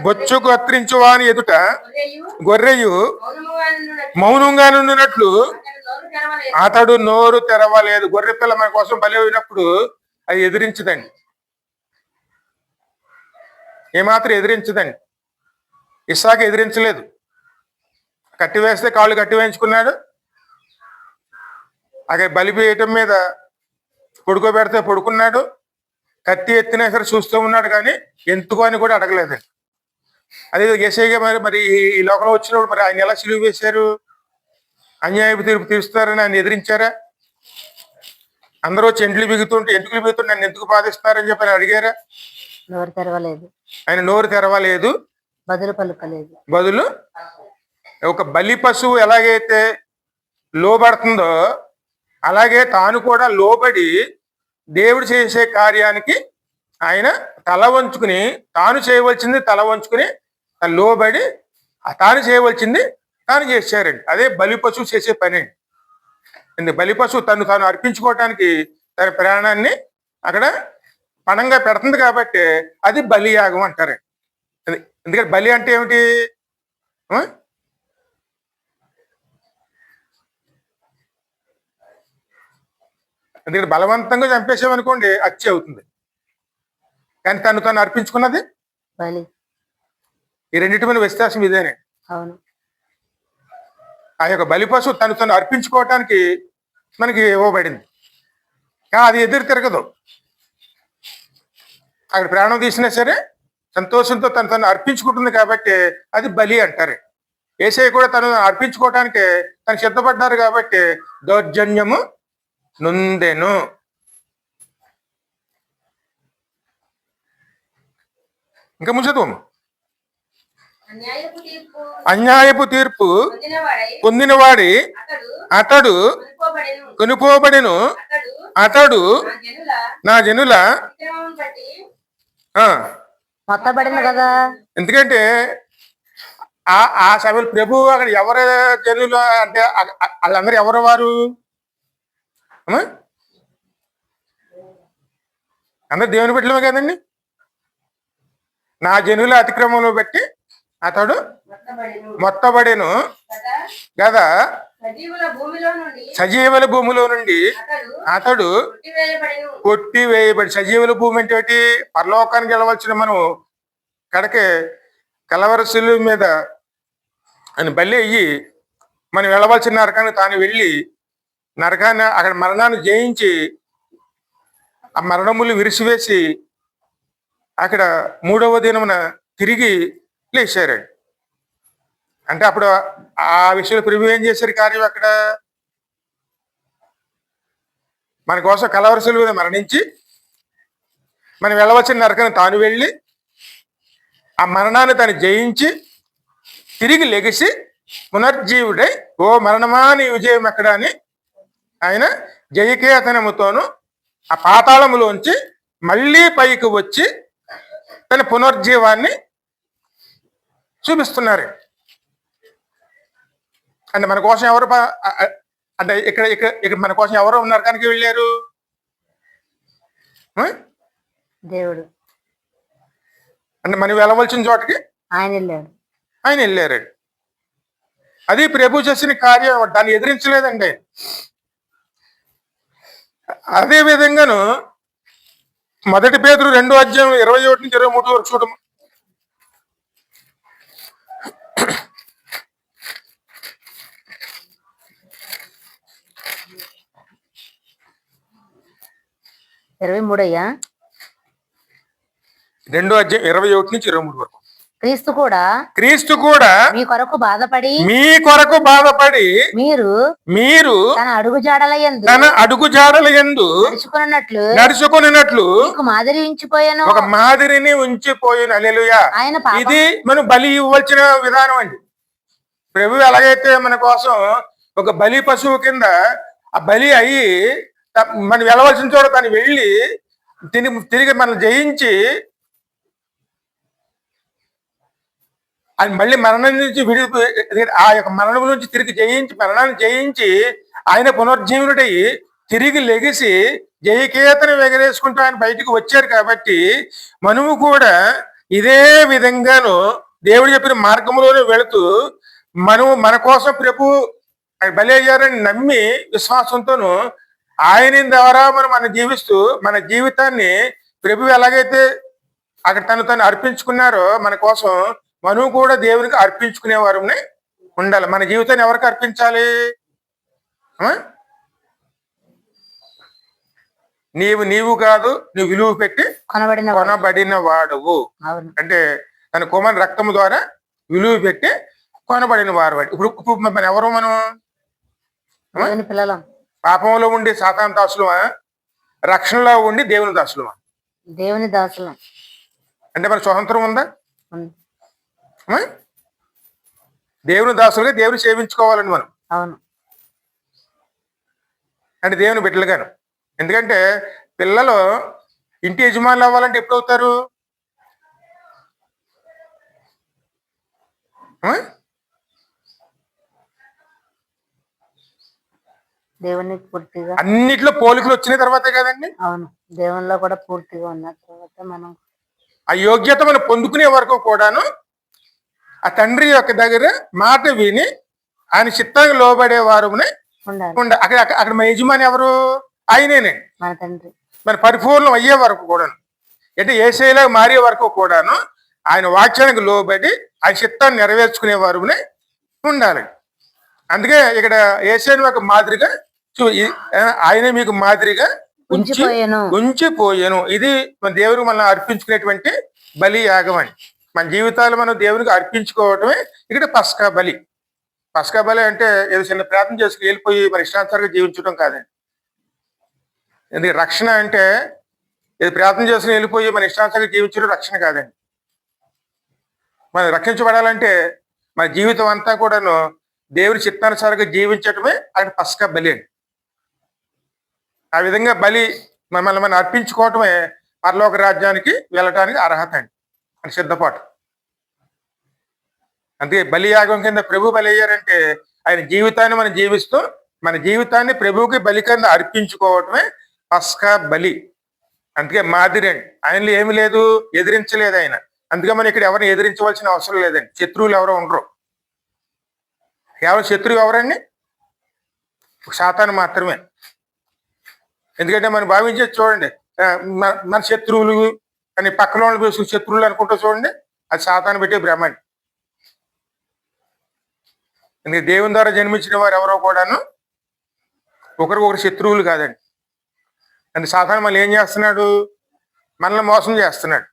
బొచ్చు కత్తిరించు వాని ఎదుట గొర్రెయు మౌనంగా నుండినట్లు అతడు నోరు తెరవలేదు. గొర్రె పిల్ల మన కోసం బలి అయినప్పుడు అది ఎదిరించదండి, ఏమాత్రం ఎదిరించదండి. ఇస్సాకు ఎదిరించలేదు. కట్టి వేస్తే కాళ్ళు కట్టి వేయించుకున్నాడు. అక్కడ బలి వేయటం మీద పడుకోబెడితే పడుకున్నాడు. కత్తి ఎత్తినా సరే చూస్తూ ఉన్నాడు, కానీ ఎందుకు అని కూడా అడగలేదండి. అదే యేసయ్య మరి ఈ లోకంలో వచ్చినప్పుడు మరి ఆయన ఎలా సిలువ వేశారు? అన్యాయపు తీర్పు తీరుస్తారని ఆయన ఎదిరించారా? అందరూ వచ్చి ఎంటుకలు బిగుతుంటే నన్ను ఎందుకు బాధిస్తారని చెప్పి అడిగారా? నోరు తెరవలేదు. ఆయన నోరు తెరవలేదు, బదులు పలుకలేదు. బదులు ఒక బలి పశువు ఎలాగైతే లోబడుతుందో అలాగే తాను కూడా లోబడి దేవుడు చేసే కార్యానికి ఆయన తల వంచుకుని, తాను చేయవలసింది తల వంచుకుని లోబడి తాను చేయవలసింది తాను చేశారండి. అదే బలి పశువు చేసే పని అండి. బలి పశువు తాను అర్పించుకోవటానికి తన ప్రాణాన్ని అక్కడ పణంగా పెడుతుంది కాబట్టి అది బలియాగం అంటారండి. ఎందుకంటే బలి అంటే ఏమిటి? ఎందుకంటే బలవంతంగా చంపేసామనుకోండి హత్య అవుతుంది. కానీ తను అర్పించుకున్నది బలి. ఈ రెండింటి మీద వ్యత్యాసం ఇదేనే. అవును. ఆ యొక్క బలి పశువు తను అర్పించుకోవటానికి మనకి ఇవ్వబడింది. అది ఎదురు తిరగదు. అక్కడ ప్రాణం తీసినా సరే సంతోషంతో తను అర్పించుకుంటుంది కాబట్టి అది బలి అంటారు. యేసయ్య కూడా తను అర్పించుకోవటానికి తను సిద్ధపడ్డారు కాబట్టి దౌర్జన్యము నొందెను. ఇంకా ముంచదు. అన్యాయపు తీర్పు పొందినవాడి అతడు కొనుకోబడెను. అతడు నా జనుల మొత్తబడింది కదా. ఎందుకంటే ఆ సమయంలో ప్రభు అక్కడ ఎవరు జనులు అంటే వాళ్ళందరూ ఎవరు వారు? అందరు దేవుని బిడ్డలమే కదండి. నా జనుల అతిక్రమంలో బట్టి అతడు మొత్తబడెను కదా. సజీవుల భూమిలో నుండి అతడు కొట్టివేయబడి. సజీవుల భూమి అంటే ఏంటి? పరలోకానికి వెళ్ళవలసిన మనం కడకే కలవరసుల మీద అని బలి అయ్యి మనం వెళ్ళవలసిన నరకాన్ని తాను వెళ్ళి నరకాన్ని అక్కడ మరణాన్ని జయించి ఆ మరణములు విరిసివేసి అక్కడ 3వ దినమున తిరిగి లేచారు. అంటే అప్పుడు ఆ విషయంలో ప్రభు ఏం చేశారు కార్యం? అక్కడ మన కోసం కలవరసుల మీద మరణించి మనం వెళ్ళవలసిన నరకాన్ని తాను వెళ్ళి ఆ మరణాన్ని తాను జయించి తిరిగి లెగిసి పునర్జీవుడై ఓ మరణమా నీ విజయం ఎక్కడ అని ఆయన జయకేతనముతోను ఆ పాతాళములోంచి మళ్ళీ పైకి వచ్చి తన పునర్జీవాన్ని చూపిస్తున్నారు. అంటే మన కోసం ఎవరు అంటే ఇక్కడ ఇక్కడ ఇక్కడ మన కోసం ఎవరు నరకానికి వెళ్ళారు? దేవుడు. అంటే మనం వెళ్ళవలసిన చోటకి ఆయన వెళ్ళారు. అది ప్రభు చేసిన కార్యం. దాన్ని ఎదిరించలేదండి. అదే విధంగాను 1 పేతురు 2వ అధ్యాయం 21 నుంచి 23 వరకు చూడము. అయ్యా 2వ అధ్యాయం 21 నుంచి 23 వరకు. క్రీస్తు కూడా మీ కొరకు బాధపడి మీరు తన అడుగు జాడల యందు నడుచుకున్నట్లు ఒక మాదిరిని ఉంచిపోయిన. హల్లెలూయా. ఇది మనం బలి ఇవ్వాల్సిన విధానం అండి. ప్రభు ఎలాగైతే మన కోసం ఒక బలి పశువు కింద ఆ బలి అయ్యి మనం వెళ్ళవలసిన చోట తను వెళ్ళి తిరిగి మనం జయించి ఆయన మళ్ళీ మరణం నుంచి ఆ యొక్క మరణం నుంచి తిరిగి జయించి మరణాన్ని జయించి ఆయన పునర్జీవునుడయి తిరిగి లెగిసి జయకేతను ఎగరేసుకుంటూ ఆయన బయటికి వచ్చారు కాబట్టి మనము కూడా ఇదే విధంగాను దేవుడు చెప్పిన మార్గంలోనే వెళుతూ మనము మన కోసం ప్రభు బలి అయ్యారని నమ్మి విశ్వాసంతోనూ ఆయన ద్వారా మనం జీవిస్తూ మన జీవితాన్ని ప్రభు ఎలాగైతే అక్కడ తను అర్పించుకున్నారో మన కోసం మనం కూడా దేవునికి అర్పించుకునే వారిని ఉండాలి. మన జీవితాన్ని ఎవరికి అర్పించాలి? నీవు కాదు, నువ్వు విలువ పెట్టి కొనబడిన వాడువు. అంటే తన కుమారుని రక్తము ద్వారా విలువ పెట్టి కొనబడిన వారు. ఇప్పుడు మన ఎవరు? మనం పాపంలో ఉండి సాతాను దాసులమా? రక్షణలో ఉండి దేవుని దాసులమా? దేవుని దాసులం. అంటే మన స్వతంత్రం ఉందా? దేవుని దాసులుగా దేవుని సేవించుకోవాలండి మనం. అవును. అంటే దేవుని బిడ్డలుగాను. ఎందుకంటే పిల్లలు ఇంటి యజమానులు అవ్వాలంటే ఎప్పుడు అవుతారు? దేవుని పూర్తిగా అన్నిట్లో పోలికలు వచ్చిన తర్వాతే కదండి. అవును. దేవునిలో కూడా పూర్తిగా ఉన్న తర్వాత మనం ఆ యోగ్యత మనం పొందుకునే వరకు కూడాను ఆ తండ్రి యొక్క దగ్గర మాట విని ఆయన చిత్తానికి లోబడే వారు అక్కడ మన యజమాని ఎవరు? ఆయనేనే. మన తండ్రి. మన పరిపూర్ణం అయ్యే వరకు కూడాను, అంటే యేసయ్యలాగా మారే వరకు కూడాను ఆయన వాక్యానికి లోబడి ఆ చిత్తాన్ని నెరవేర్చుకునేవారునే ఉండాలి. అందుకే ఇక్కడ యేసయ్యను ఒక మాదిరిగా ఆయనే మీకు మాదిరిగా ఉంచిపోయాను. ఉంచిపోయాను. ఇది మన దేవునికి మనం అర్పించుకునేటువంటి బలి యాగం అని. మన జీవితాలు మనం దేవునికి అర్పించుకోవటమే ఇక్కడ పస్కా బలి. పస్కా బలి అంటే ఏదో చిన్న ప్రార్థన చేసుకుని వెళ్ళిపోయి మన ఇష్టానుసారంగా జీవించడం కాదండి. ఇది రక్షణ అంటే ఏదో ప్రార్థన చేసుకుని వెళ్ళిపోయి మన ఇష్టానుసారంగా జీవించడం రక్షణ కాదండి. మనం రక్షించబడాలంటే మన జీవితం అంతా కూడాను దేవుని చిత్తానుసారంగా జీవించటమే ఆయన పస్కా బలి అండి. ఆ విధంగా బలి మనల్ని మనం అర్పించుకోవటమే పరలోక రాజ్యానికి వెళ్ళటానికి అర్హత అండి అని సిద్ధపాటు. అందుకే బలియాగం కింద ప్రభు బలి అయ్యారంటే ఆయన జీవితాన్ని మనం జీవిస్తూ మన జీవితాన్ని ప్రభువుకి బలి కింద అర్పించుకోవటమే పస్కా బలి. అందుకే మాదిరి అండి. ఆయనలో ఏమి లేదు, ఎదిరించలేదు ఆయన. అందుకే మనం ఇక్కడ ఎవరిని ఎదిరించవలసిన అవసరం లేదండి. శత్రువులు ఎవరో ఉండరు. కేవలం శత్రువు ఎవరండి? సాతాను మాత్రమే. ఎందుకంటే మనం భావించేది చూడండి, మన శత్రువులు అని పక్కన వాళ్ళు శత్రువులు అనుకుంటూ చూడండి, అది సాతాను పెట్టే భ్రమ అండి. ఎందుకంటే దేవుని ద్వారా జన్మించిన వారు ఎవరో కూడాను ఒకరికొకరు శత్రువులు కాదండి. అంటే సాతాను మళ్ళీ ఏం చేస్తున్నాడు? మనల్ని మోసం చేస్తున్నాడు.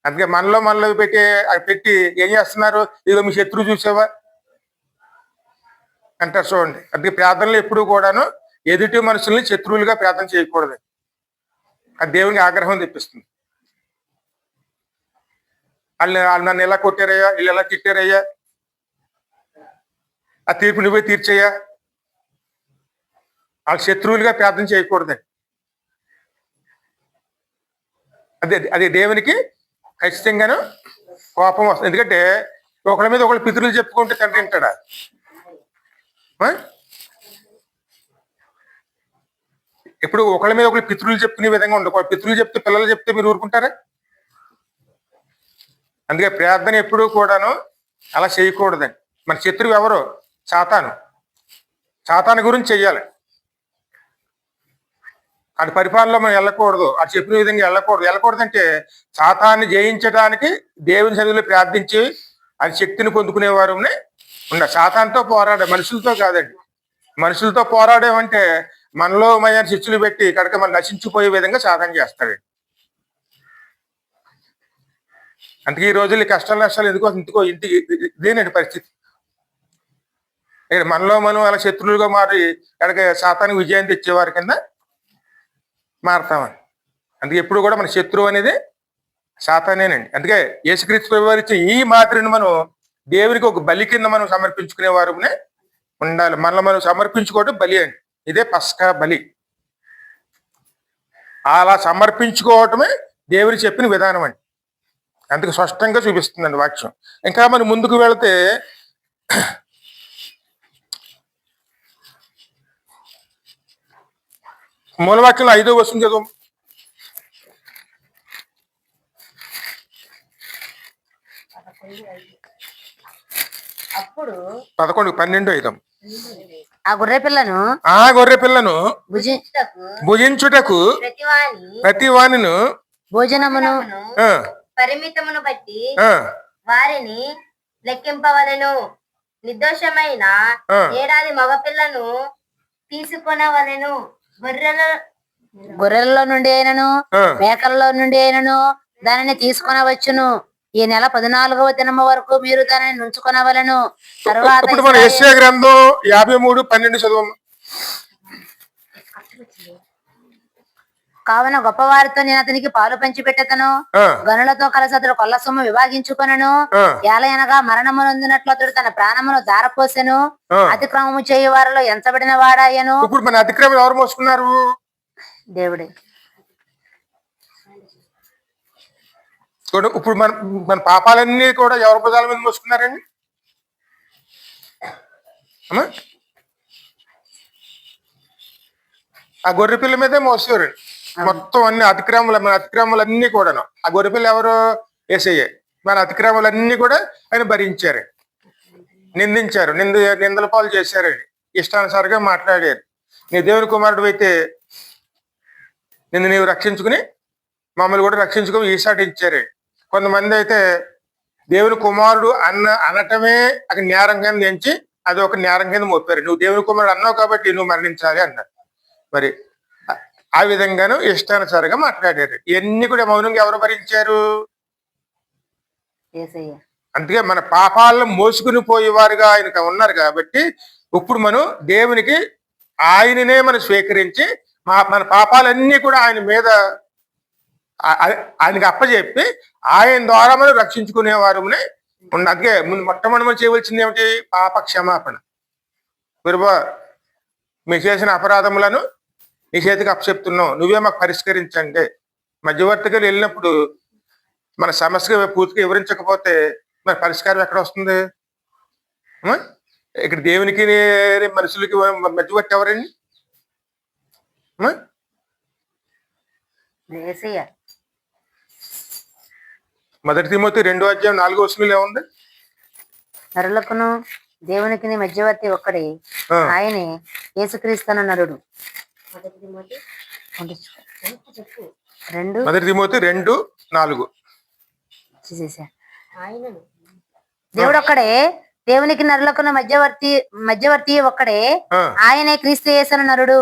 అందుకే మనలో పెట్టి ఏం చేస్తున్నారు? ఇదిగో మీ శత్రువు చూసావా అంటారు చూడండి. అందుకే ప్రార్థనలు ఎప్పుడు కూడాను ఎదుటి మనుషుల్ని శత్రువులుగా ప్రార్థన చేయకూడదు. అది దేవునికి ఆగ్రహం తెప్పిస్తుంది. వాళ్ళు నన్ను ఎలా కొట్టారయ్యా, వీళ్ళు ఎలా తిట్టారయ్యా, ఆ తీర్పు నువ్వే తీర్చయ్యా, వాళ్ళ శత్రువులుగా ప్రార్థన చేయకూడదండి. అది దేవునికి ఖచ్చితంగాను కోపం వస్తుంది. ఎందుకంటే ఒకళ్ళ మీద ఒకళ్ళు పితరులు చెప్పుకుంటే తండ్రి వింటాడా? ఎప్పుడు ఒకళ్ళ మీద ఒకళ్ళు పితృలు చెప్పుకునే విధంగా ఉండకూడదు. పితృలు చెప్తే పిల్లలు చెప్తే మీరు ఊరుకుంటారా? అందుకే ప్రార్థన ఎప్పుడూ కూడాను అలా చేయకూడదండి. మన శత్రువు ఎవరు? సాతాను గురించి చెయ్యాలి. అటు పరిపాలనలో మనం వెళ్ళకూడదు, అటు చెప్పిన విధంగా వెళ్ళకూడదంటే సాతాన్ని జయించడానికి దేవుని సన్నిధిలో ప్రార్థించి అది శక్తిని పొందుకునేవారు సాతానుతో పోరాడే, మనుషులతో కాదండి. మనుషులతో పోరాడేమంటే మనలో మన శిక్షలు పెట్టి కనుక మనం నశించిపోయే విధంగా సాధన చేస్తాడండి. అందుకే ఈ రోజుల్లో కష్టాలు నష్టాలు ఎందుకో ఇదేనండి పరిస్థితి. ఇక్కడ మనలో మనం అలా శత్రువులుగా మారి కనుక సాతానికి విజయం తెచ్చేవారి కింద మారుతామని. అందుకే ఎప్పుడు కూడా మన శత్రువు అనేది సాతానేనండి. అందుకే యేసుక్రీస్తు ప్రభువారు ఇచ్చే ఈ మాదిరిని మనం దేవునికి ఒక బలి కింద మనం సమర్పించుకునే వారునే ఉండాలి. మనల్ని మనం సమర్పించుకోవడం బలి అండి. ఇదే పస్కా బలి. అలా సమర్పించుకోవటమే దేవుని చెప్పిన విధానం అండి. అందుకు స్పష్టంగా చూపిస్తుందండి వాక్యం. ఇంకా మనం ముందుకు వెళితే మూలవాక్యంలో 5వ వచనం చదువు. అప్పుడు 11:12 ఆ గొర్రె పిల్లను భుజించుటకు ప్రతి వానిను భోజనమును పరిమితమును బట్టి వారిని లెక్కింపవలెను. నిర్దోషమైన ఏడాది మగపిల్లను తీసుకొనవలెను. గొర్రెలలో నుండి అయినను మేకలలో నుండి అయినను దానిని తీసుకొనవచ్చును. ఈ నెల 14వ దినము వరకు మీరు దానిని ఉంచుకొనవలెను. తర్వాత ఇప్పుడు మన యెషయా గ్రంథం 53:12 చదువు. కావున గొప్పవారితో నేను అతనికి పాలు పంచి పెట్టెదను, గనులతో కలిసి అతడు కొల్ల సొమ్ము విభాగించుకొనను. ఏలయనగా మరణము నొందినట్లు అతడు తన ప్రాణమును దారపోసెను. అతిక్రమము చేయు వారిలో ఎంచబడిన వాడాయను. ఇప్పుడు మన అతిక్రమం ఎవరు మోసుకున్నారు? దేవుడే. ఇప్పుడు మన పాపాలన్నీ కూడా ఎవరి పదాల మీద మోసుకున్నారండి? ఆ గొర్రె పిల్ల మీదే మోసేవారండి మొత్తం అన్ని మన అతిక్రమాలన్నీ కూడాను. ఆ గొర్రెపిల్ల ఎవరు? యేసయ్య. మన అతిక్రమాలన్నీ కూడా ఆయన భరించారు, నిందించారు, నిందల పాలు చేశారండి, ఇష్టానుసారంగా మాట్లాడారు. నీ దేవుని కుమారుడు అయితే నీవు రక్షించుకుని మమ్మల్ని కూడా రక్షించుకుని ఈసాటి ఇచ్చారు. కొంతమంది అయితే దేవుని కుమారుడు అనటమే అక్కడ నేరం కింద ఎంచి అది ఒక నేరం కింద మోపారు. నువ్వు దేవుని కుమారుడు అన్నావు కాబట్టి నువ్వు మరణించాలి అన్నారు. మరి ఆ విధంగాను ఇష్టానుసారంగా మాట్లాడారు. ఇవన్నీ కూడా మౌనంగా ఎవరు భరించారు? యేసయ్య. అందుకే మన పాపాలను మోసుకుని పోయేవారుగా ఆయన ఉన్నారు కాబట్టి ఇప్పుడు మనం దేవునికి ఆయననే మనం స్వీకరించి మన పాపాలన్నీ కూడా ఆయన మీద ఆయనకి అప్పచెప్పి ఆయన ద్వారా మనం రక్షించుకునేవారునే ఉన్న. అందుకే ముందు మొట్టమొదటి మనం చేయవలసింది ఏమిటి? పాప క్షమాపణ. గురువా, మీరు చేసిన అపరాధములను నీ చేతికి అప్పచెప్తున్నావు, నువ్వే మాకు పరిష్కరించండి. మధ్యవర్తిగా వెళ్ళినప్పుడు మన సమస్య పూర్తిగా వివరించకపోతే మరి పరిష్కారం ఎక్కడ వస్తుంది? ఇక్కడ దేవునికి మనుషులకి మధ్యవర్తి ఎవరండి? యేసయ్య. మొదటి తిమోతి 2:4 ఏముంది? నరులకును దేవునికి మధ్యవర్తి ఒక్కడే, ఆయనే యేసుక్రీస్తు నరుడు. మొదటి తిమోతి 2:4. దేవుడు ఒక్కడే, దేవునికి నరులకును మధ్యవర్తి ఒక్కడే, ఆయనే క్రీస్తు యేసు నరుడు.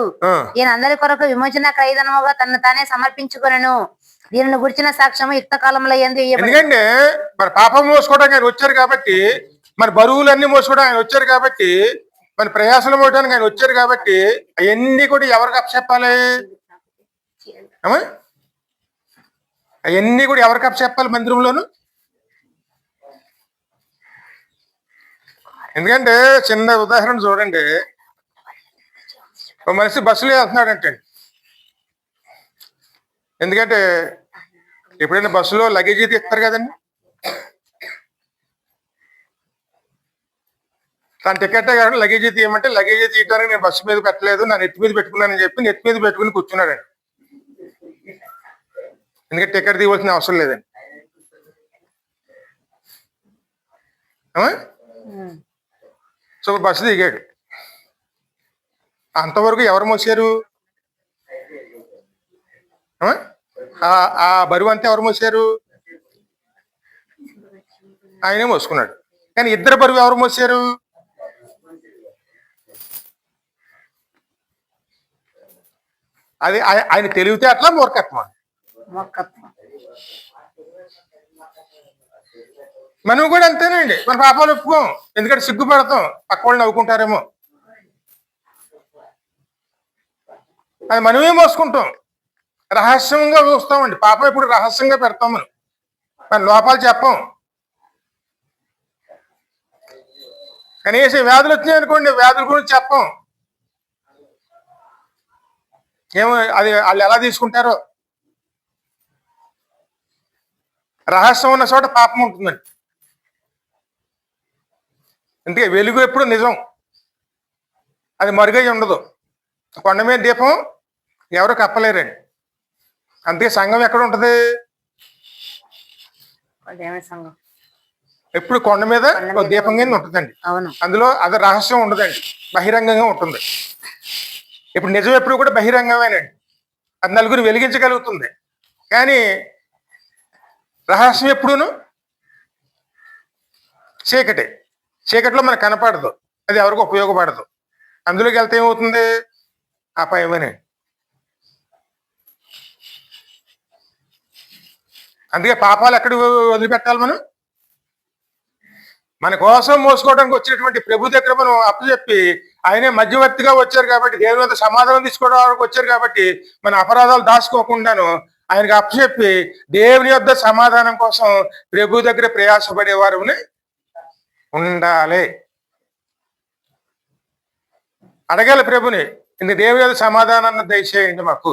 ఈయన అందరి కొరకు విమోచన క్రయధనముగా తను తానే సమర్పించుకొనెను. దీనిని గురించిన సాక్ష్యము యుక్త కాలంలో ఎందుకంటే మన పాపం మోసుకోవడానికి ఆయన వచ్చారు కాబట్టి, మన బరువులన్నీ మోసుకోవడానికి ఆయన వచ్చారు కాబట్టి, మన ప్రయాసలు మోయడానికి ఆయన వచ్చారు కాబట్టి అవన్నీ కూడా ఎవరికి అప్పచెప్పాలి? అవన్నీ కూడా ఎవరికి అప్పచెప్పాలి మందిరంలోను? ఎందుకంటే చిన్న ఉదాహరణ చూడండి. ఒక మనిషి బస్సులో వెళ్తున్నాడంటే, ఎందుకంటే ఎప్పుడైనా బస్సులో లగేజీ తీస్తారు కదండి, తన టికెట్ కానీ లగేజీ తీయమంటే లగేజీ తీయడానికి నేను బస్సు మీద పెట్టలేదు, నా నెత్తి మీద పెట్టుకున్నానని చెప్పి నెత్తి మీద పెట్టుకుని కూర్చున్నాడండి. ఎందుకంటే టికెట్ తీయవలసిన అవసరం లేదండి. సో బస్సు దిగాడు. అంతవరకు ఎవరు మోసారు? ఆ బరువు అంతా ఎవరు మోసారు? ఆయనే మోసుకున్నాడు. కానీ ఇద్దరు బరువు ఎవరు మోసారు? అది ఆయన తెలివితే అట్లా మూర్ఖత్వం. మనం కూడా అంతేనండి. మన పాపాలు ఒప్పుకోం, ఎందుకంటే సిగ్గుపడతాం, పక్క వాళ్ళు నవ్వుకుంటారేమో. అది మనమే మోసుకుంటాం, రహస్యంగా చూస్తామండి. పాపం ఇప్పుడు రహస్యంగా పెడతాం, మన లోపాలు చెప్పం. కనీసం వ్యాధులు వచ్చినాయి అనుకోండి, వ్యాధుల గురించి చెప్పం. ఏమో అది వాళ్ళు ఎలా తీసుకుంటారో. రహస్యం ఉన్న చోట పాపం ఉంటుందండి. అందుకే వెలుగు ఎప్పుడు నిజం, అది మరుగై ఉండదు. కొండ మీద దీపం ఎవరు కప్పలేరండి. అందుకే సంఘం ఎక్కడ ఉంటది? ఎప్పుడు కొండ మీద దీపం కింద ఉంటుందండి. అందులో అది రహస్యం ఉండదండి, బహిరంగంగా ఉంటుంది. ఇప్పుడు నిజం ఎప్పుడు కూడా బహిరంగమేనండి, అది నలుగురు వెలిగించగలుగుతుంది. కానీ రహస్యం ఎప్పుడును చీకటి, చీకటిలో మనకు కనపడదు, అది ఎవరికి ఉపయోగపడదు. అందులోకి వెళ్తే ఏమవుతుంది? అపాయమేనండి. అందుకే పాపాలు ఎక్కడ వదిలిపెట్టాలి? మనం మన కోసం మోసుకోవడానికి వచ్చినటువంటి ప్రభు దగ్గర మనం అప్పచెప్పి, ఆయనే మధ్యవర్తిగా వచ్చారు కాబట్టి, దేవుని వద్ద సమాధానం తీసుకోవడానికి వచ్చారు కాబట్టి, మన అపరాధాలు దాచుకోకుండాను ఆయనకి అప్పచెప్పి దేవుని యొద్ద సమాధానం కోసం ప్రభు దగ్గర ప్రయాసపడేవారు ఉండాలి. అడగాలి ప్రభుని, ఇంక దేవుని యొద్ద సమాధానాన్ని దయచేయండి మాకు.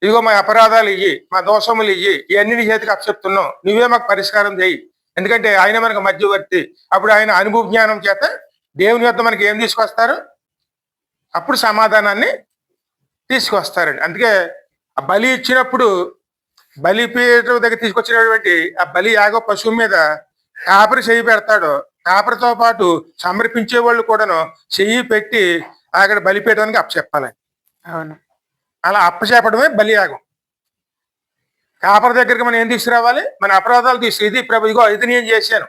ఇదిగో మా అపరాధాలు ఇయ్యి, మా దోషములు ఇయ్యి, ఇవన్నీ నీ చేతికి అప్పచెప్తున్నాం, నువ్వే మాకు పరిష్కారం చేయి. ఎందుకంటే ఆయన మనకు మధ్యవర్తి. అప్పుడు ఆయన అనుభవ జ్ఞానం చేత దేవుని యొద్ద మనకి ఏం తీసుకొస్తారు? అప్పుడు సమాధానాన్ని తీసుకొస్తారండి. అందుకే ఆ బలి ఇచ్చినప్పుడు బలిపీఠం దగ్గర తీసుకొచ్చినటువంటి ఆ బలి యాగ పశువు మీద కాపరి చెయ్యి పెడతాడు. కాపరితో పాటు సమర్పించే వాళ్ళు కూడాను చెయ్యి పెట్టి అక్కడ బలిపీఠానికి అప్పచెప్పాలి. అవును, అలా అప్పచెప్పడమే బలియాగం. కాపరి దగ్గరికి మనం ఏం తీసుకురావాలి? మన అపరాధాలు ఇది ప్రభు ఇదిగో ఇది నేను చేశాను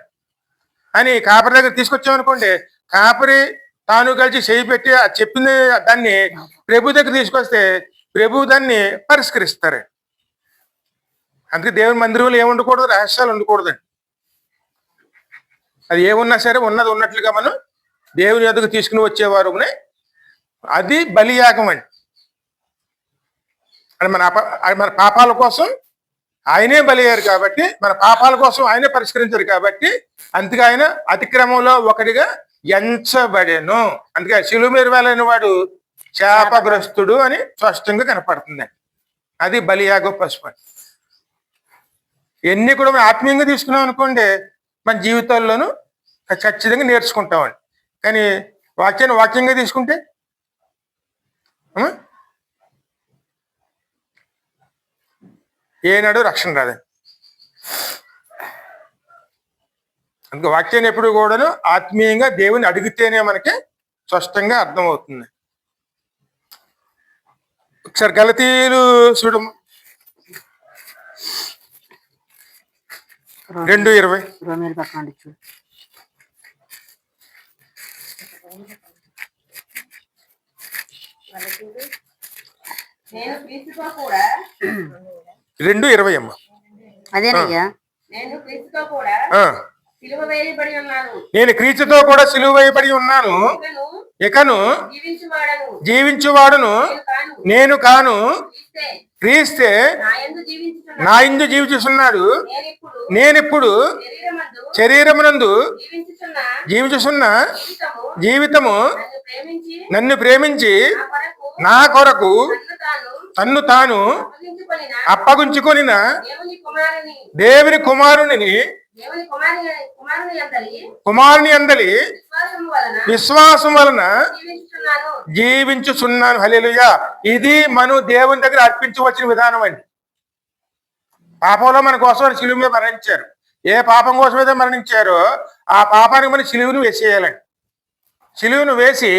అని కాపరి దగ్గర తీసుకొచ్చామనుకోండి, కాపరి తాను కలిసి చేయి పెట్టి చెప్పింది దాన్ని ప్రభు దగ్గర తీసుకొస్తే ప్రభు దాన్ని పరిష్కరిస్తారు. అందుకే దేవుని మందిరంలో ఏమి ఉండకూడదు? రహస్యాలు ఉండకూడదండి. అది ఏమున్నా సరే ఉన్నది ఉన్నట్లుగా మనం దేవుని ఎదుగు తీసుకుని వచ్చేవారు. అది బలియాగం అండి. అది మన పాపాల కోసం ఆయనే బలి అయ్యారు కాబట్టి, మన పాపాల కోసం ఆయనే పరిష్కరించారు కాబట్టి, అందుకే ఆయన అతిక్రమంలో ఒకటిగా ఎంచబడెను. అందుకే శిలువ మీద వేలైన వాడు శాపగ్రస్తుడు అని స్పష్టంగా కనపడుతుంది. అది బలియాగం పసుపు. ఎన్ని కూడా మనం ఆత్మీయంగా తీసుకున్నాం అనుకోండి, మన జీవితాల్లోనూ ఖచ్చితంగా నేర్చుకుంటామండి. కానీ వాక్యంగా తీసుకుంటే ఏనాడు రక్షణ రాదండి. అందుకే వాక్యాన్ని ఎప్పుడు కూడాను ఆత్మీయంగా దేవుని అడిగితేనే మనకి స్పష్టంగా అర్థమవుతుంది. ఒకసారి గలతీయులు చూడు 2:20. నేను క్రీస్తుతో కూడా 2:20 అమ్మ. అదేనయ్యా. నేను క్రీస్తుతో కూడా సిలువ వేయబడి ఉన్నాను. నేను క్రీస్తుతో కూడా సిలువ వేయబడి ఉన్నాను. ఇకను జీవించువాడును నేను కాను, క్రీస్తే నా యందు జీవించుచున్నాడు. నేనిప్పుడు శరీరమునందు జీవించుచున్న జీవితము నన్ను ప్రేమించి నా కొరకు తన్ను తాను అప్పగించుకొనిన దేవుని కుమారుని అందలి విశ్వాసం వలన జీవించుచున్నాను. హల్లెలూయా. ఇది మనం దేవుని దగ్గర అర్పించవచ్చిన విధానం అండి. పాపంలో మన కోసం శిలువ మీద మరణించారు. ఏ పాపం కోసం అయితే మరణించారో ఆ పాపానికి మనం శిలువను వేసేయాలండి. శిలువను వేసి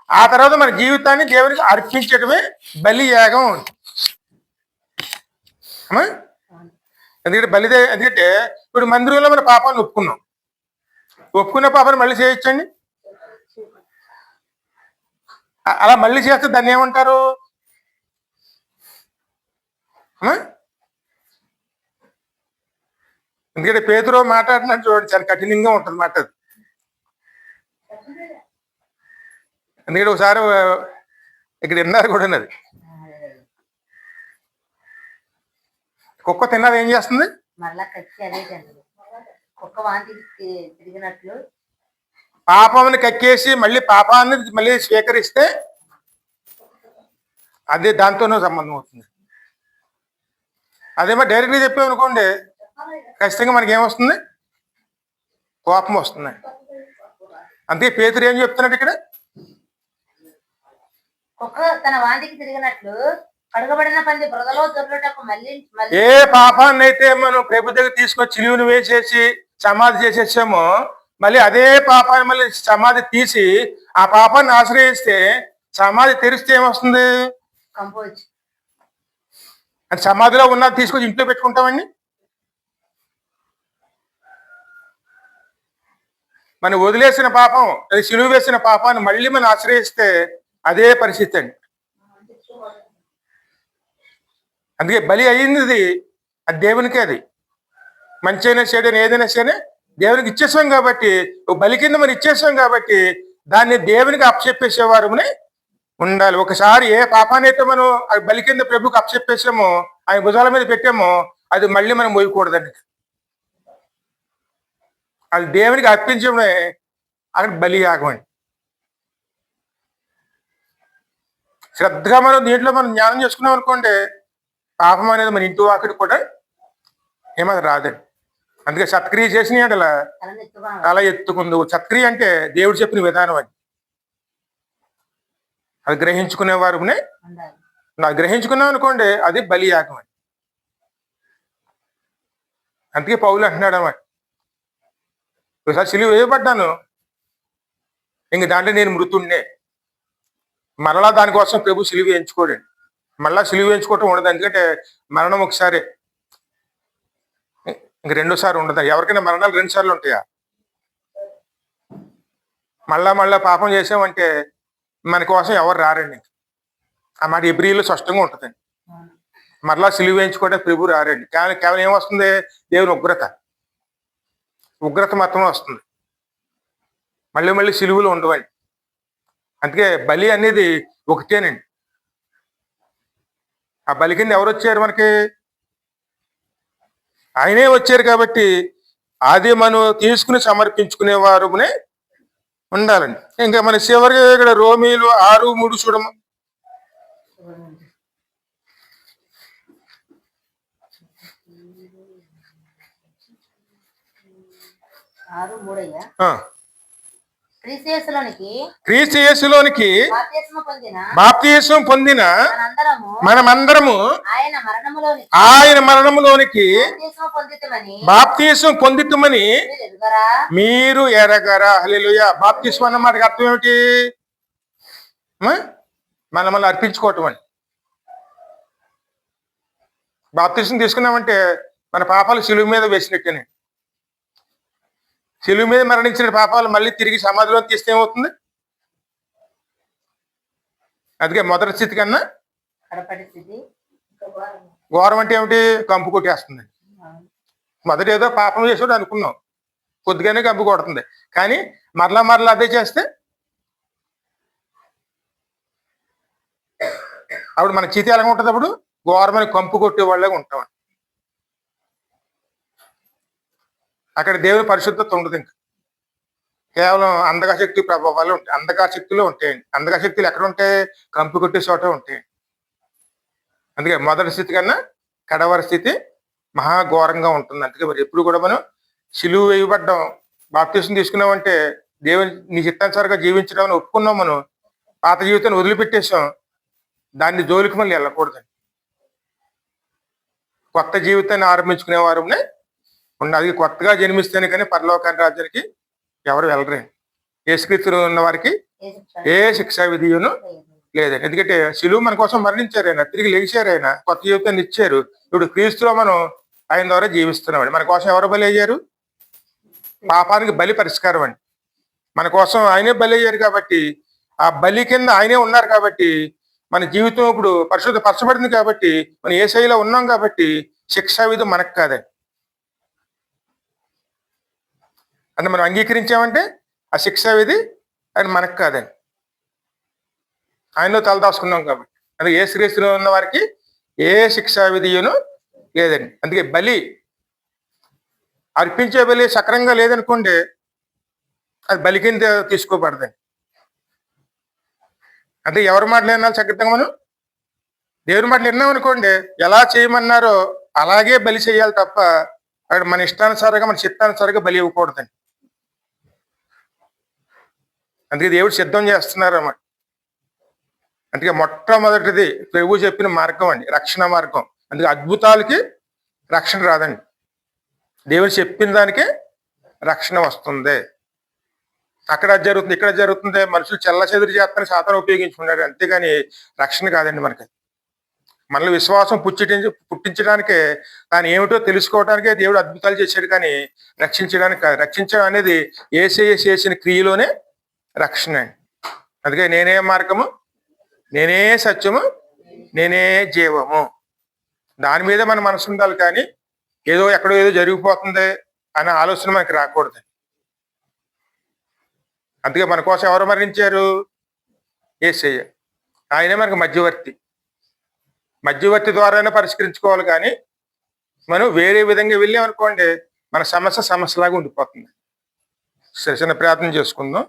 ఆ తర్వాత మన జీవితాన్ని దేవునికి అర్పించడమే బలియాగం. ఎందుకంటే ఇప్పుడు మందిరంలో మన పాపాన్ని ఒప్పుకున్న పాపాన్ని మళ్ళీ చేయొచ్చండి. అలా మళ్ళీ చేస్తే దాన్ని ఏమంటారు? ఎందుకంటే పేతురు మాట్లాడినట్టు చూడండి, చాలా కఠినంగా ఉంటుంది మాట. ఎందుకంటే ఒకసారి ఇక్కడ విన్నారు కూడా, అది కుక్క తిన్నది ఏం చేస్తుంది? పాపాన్ని కక్కేసి మళ్ళీ స్వీకరిస్తే అదే దాంతోనే సంబంధం అవుతుంది. అదేమో డైరెక్ట్గా చెప్పామనుకోండి, ఖచ్చితంగా మనకి ఏమొస్తుంది? కోపం వస్తుంది. అందుకే పేతురు ఏం చెప్తున్నాడు ఇక్కడ? కుక్క తన వాంతికి తిరిగినట్లు కడగబడిన పంది బురదలో దొర్లుటకు మళ్ళీ ఏ పాపాన్ని అయితే మనం ప్రభు దగ్గర తీసుకొని చిలువను వేసేసి సమాధి చేసేసామో, మళ్ళీ అదే పాపాన్ని మళ్ళీ సమాధి తీసి ఆ పాపాన్ని ఆశ్రయిస్తే సమాధి తెరిస్తే ఏమొస్తుంది? కంపోజ్. అది సమాధిలో ఉన్నది తీసుకొచ్చి ఇంట్లో పెట్టుకుంటామండి. మనం వదిలేసిన పాపం, అది సిలువ వేసిన పాపాన్ని మళ్ళీ మనం ఆశ్రయిస్తే అదే పరిస్థితి అండి. అందుకే బలి అయ్యింది అది దేవునికే. అది మంచి అయినా చెడైనా ఏదైనా సరే దేవునికి ఇచ్చేసాం కాబట్టి, బలి కింద మనం ఇచ్చేసాం కాబట్టి దాన్ని దేవునికి అప్పచెప్పేసేవారు ఉండాలి. ఒకసారి ఏ పాపాన్ని అయితే మనం బలి కింద ప్రభుకి అప్పచెప్పేసామో, ఆయన భుజాల మీద పెట్టామో, అది మళ్ళీ మనం మోయకూడదండి. అది దేవునికి అర్పించడమే అక్కడ బలియాగం అండి. శ్రద్ధగా మనం దీంట్లో మనం జ్ఞానం చేసుకున్నాం అనుకోండి, పాపం అనేది మన ఇంటి వాకిటి కూడా ఏమది రాదండి. అందుకే సత్క్రియ చేసిన అలా తల ఎత్తుకుందు. సత్క్రియ అంటే దేవుడు చెప్పిన విధానం అండి. అది గ్రహించుకునేవారు గ్రహించుకున్నాం అనుకోండి, అది బలియాగం అండి. అందుకే పౌలు అంటున్నాడు అన్నమాట, ఒకసారి సిలువ వేయబడ్డాను, ఇంక దాంట్లో నేను మృతుండే. మరలా దానికోసం ప్రభు సిలువ వేయించుకోడండి. మళ్ళా సిలువ వేయించుకోవటం ఉండదు. ఎందుకంటే మరణం ఒకసారి, ఇంక రెండోసారి ఉండదు. ఎవరికైనా మరణాలు 2 సార్లు ఉంటాయా? మళ్ళా పాపం చేసామంటే మన కోసం ఎవరు రారండి. ఆ మాట ఎబ్రిలో స్పష్టంగా ఉంటుందండి. మరలా సిలువ వేయించుకుంటే ప్రభు రారండి. కానీ కేవలం ఏమొస్తుంది? దేవుని ఉగ్రత మాత్రమే వస్తుంది. మళ్ళీ సిలువలు ఉండవండి. అందుకే బలి అనేది ఒకటేనండి. ఆ బలి కింద ఎవరు వచ్చారు మనకి? ఆయనే వచ్చారు. కాబట్టి అది మనం తీసుకుని సమర్పించుకునే వారునే ఉండాలండి. ఇంకా మన చివరికి ఇక్కడ రోమీలు 6:3 చూడము. క్రీస్తు యేసులోనికి బాప్తిస్మం పొందిన మనమందరము ఆయన మరణములోనికి బాప్తిస్మం పొందితమని మీరు ఎరగరా. హల్లెలూయా. బాప్తిస్మం అన్న మాటకి అర్థం ఏమిటి? మనల్ని అర్పించుకోవటం అండి. బాప్తిస్మం తీసుకున్నామంటే మన పాపాలు సిలువ మీద వేసినట్టేనే. సిలువ మీద మరణించిన పాపాలు మళ్ళీ తిరిగి సమాధిలో తీస్తే ఏమవుతుంది? అందుకే మొదటి స్థితి కన్నా ఘోరం అంటే ఏమిటి? కంపు కొట్టేస్తుంది. మొదట ఏదో పాపం చేసాడు అనుకున్నాం, కొద్దిగానే కంపు కొడుతుంది. కానీ మరలా అదే చేస్తే అప్పుడు మన స్థితి ఎలాగ ఉంటుంది? అప్పుడు ఘోరమైన కంపు కొట్టే వాళ్ళగా ఉంటాం. అక్కడ దేవుని పరిశుద్ధత ఉండదు. ఇంకా కేవలం అంధకాశక్తి ప్రభావాలు ఉంటాయి. అంధకాశక్తులు ఉంటాయండి. అంధకాశక్తులు ఎక్కడ ఉంటాయి? కంపు కొట్టే చోట ఉంటాయి. అందుకే మొదటి స్థితి కన్నా కడవరి స్థితి మహాఘోరంగా ఉంటుంది. అందుకే మరి ఎప్పుడు కూడా మనం సిలువ వేయబడ్డాం, బాప్తిస్మం తీసుకున్నామంటే దేవుని నీ చిత్తానుసారంగా జీవించడం అని ఒప్పుకున్నాం. మనం పాత జీవితాన్ని వదిలిపెట్టేసాం. దాన్ని జోలికి మళ్ళీ వెళ్ళకూడదండి. కొత్త జీవితాన్ని ఆరంభించుకునే వారునే ఉన్నది. కొత్తగా జన్మిస్తేనే కానీ పరలోకాన్ని రాజ్యానికి ఎవరు వెళ్ళరండి. యేసుక్రీస్తులో ఉన్న వారికి ఏ శిక్షా విధియును లేదండి. ఎందుకంటే సిలువ మన కోసం మరణించారు ఆయన, తిరిగి లేచారు ఆయన, కొత్త జీవితాన్ని ఇచ్చారు. ఇప్పుడు క్రీస్తులో మనం ఆయన ద్వారా జీవిస్తున్నామండి. మన కోసం ఎవరు బలి అయ్యారు? పాపానికి బలి పరిష్కారం అండి. మన కోసం ఆయనే బలి అయ్యారు. కాబట్టి ఆ బలి కింద ఆయనే ఉన్నారు. కాబట్టి మన జీవితం ఇప్పుడు పరిశుద్ధ పరచబడింది. కాబట్టి మనం ఏ శైలిలో ఉన్నాం. కాబట్టి శిక్షా విధి మనకు కాదండి. అంటే మనం అంగీకరించామంటే ఆ శిక్షా విధి ఆయన మనకు కాదండి. ఆయనలో తలదాచుకున్నాం. కాబట్టి అందుకే ఏ శ్రేష్ఠలో ఉన్న వారికి ఏ శిక్షా విధియును లేదండి. అందుకే బలి అర్పించే బలి సక్రంగా లేదనుకోండి, అది బలి కింద తీసుకోబడదండి. అంటే ఎవరి మాటలు వినాలి? చక్కగా మనం దేవుని మాటలు విన్నాం అనుకోండి, ఎలా చేయమన్నారో అలాగే బలి చేయాలి తప్ప అక్కడ మన ఇష్టానుసారంగా మన చిత్తానుసారంగా బలి ఇవ్వకూడదండి. అందుకే దేవుడు సిద్ధం చేస్తున్నారు అన్నమాట. అందుకే మొట్టమొదటిది ప్రభు చెప్పిన మార్గం అండి, రక్షణ మార్గం. అందుకే అద్భుతాలకి రక్షణ రాదండి. దేవుడు చెప్పిన దానికే రక్షణ వస్తుంది. అక్కడ జరుగుతుంది, ఇక్కడ జరుగుతుంది. మనుషులు చెల్ల చెదురు చేస్తాను సాతాను ఉపయోగించుకున్నాడు. అంతేగాని రక్షణ కాదండి మనకి. మనలో విశ్వాసం పుట్టించడానికే, దాని ఏమిటో తెలుసుకోవడానికే దేవుడు అద్భుతాలు చేశాడు. కానీ రక్షించడానికి కాదు. రక్షించడం అనేది యేసయ్య చేసిన క్రియలోనే రక్షణ. అందుకే నేనే మార్గము, నేనే సత్యము, నేనే జీవము. దాని మీద మన మనసు ఉండాలి. కానీ ఏదో ఎక్కడో ఏదో జరిగిపోతుంది అనే ఆలోచన మనకి రాకూడదు. అందుకే మన కోసం ఎవరు మరణించారు? యేసయ్య. ఆయనే మనకు మధ్యవర్తి ద్వారానే పరిష్కరించుకోవాలి. కానీ మనం వేరే విధంగా వెళ్ళామనుకోండి, మన సమస్యలాగా ఉండిపోతుంది. సరే, చిన్న ప్రార్థన చేసుకుందాం.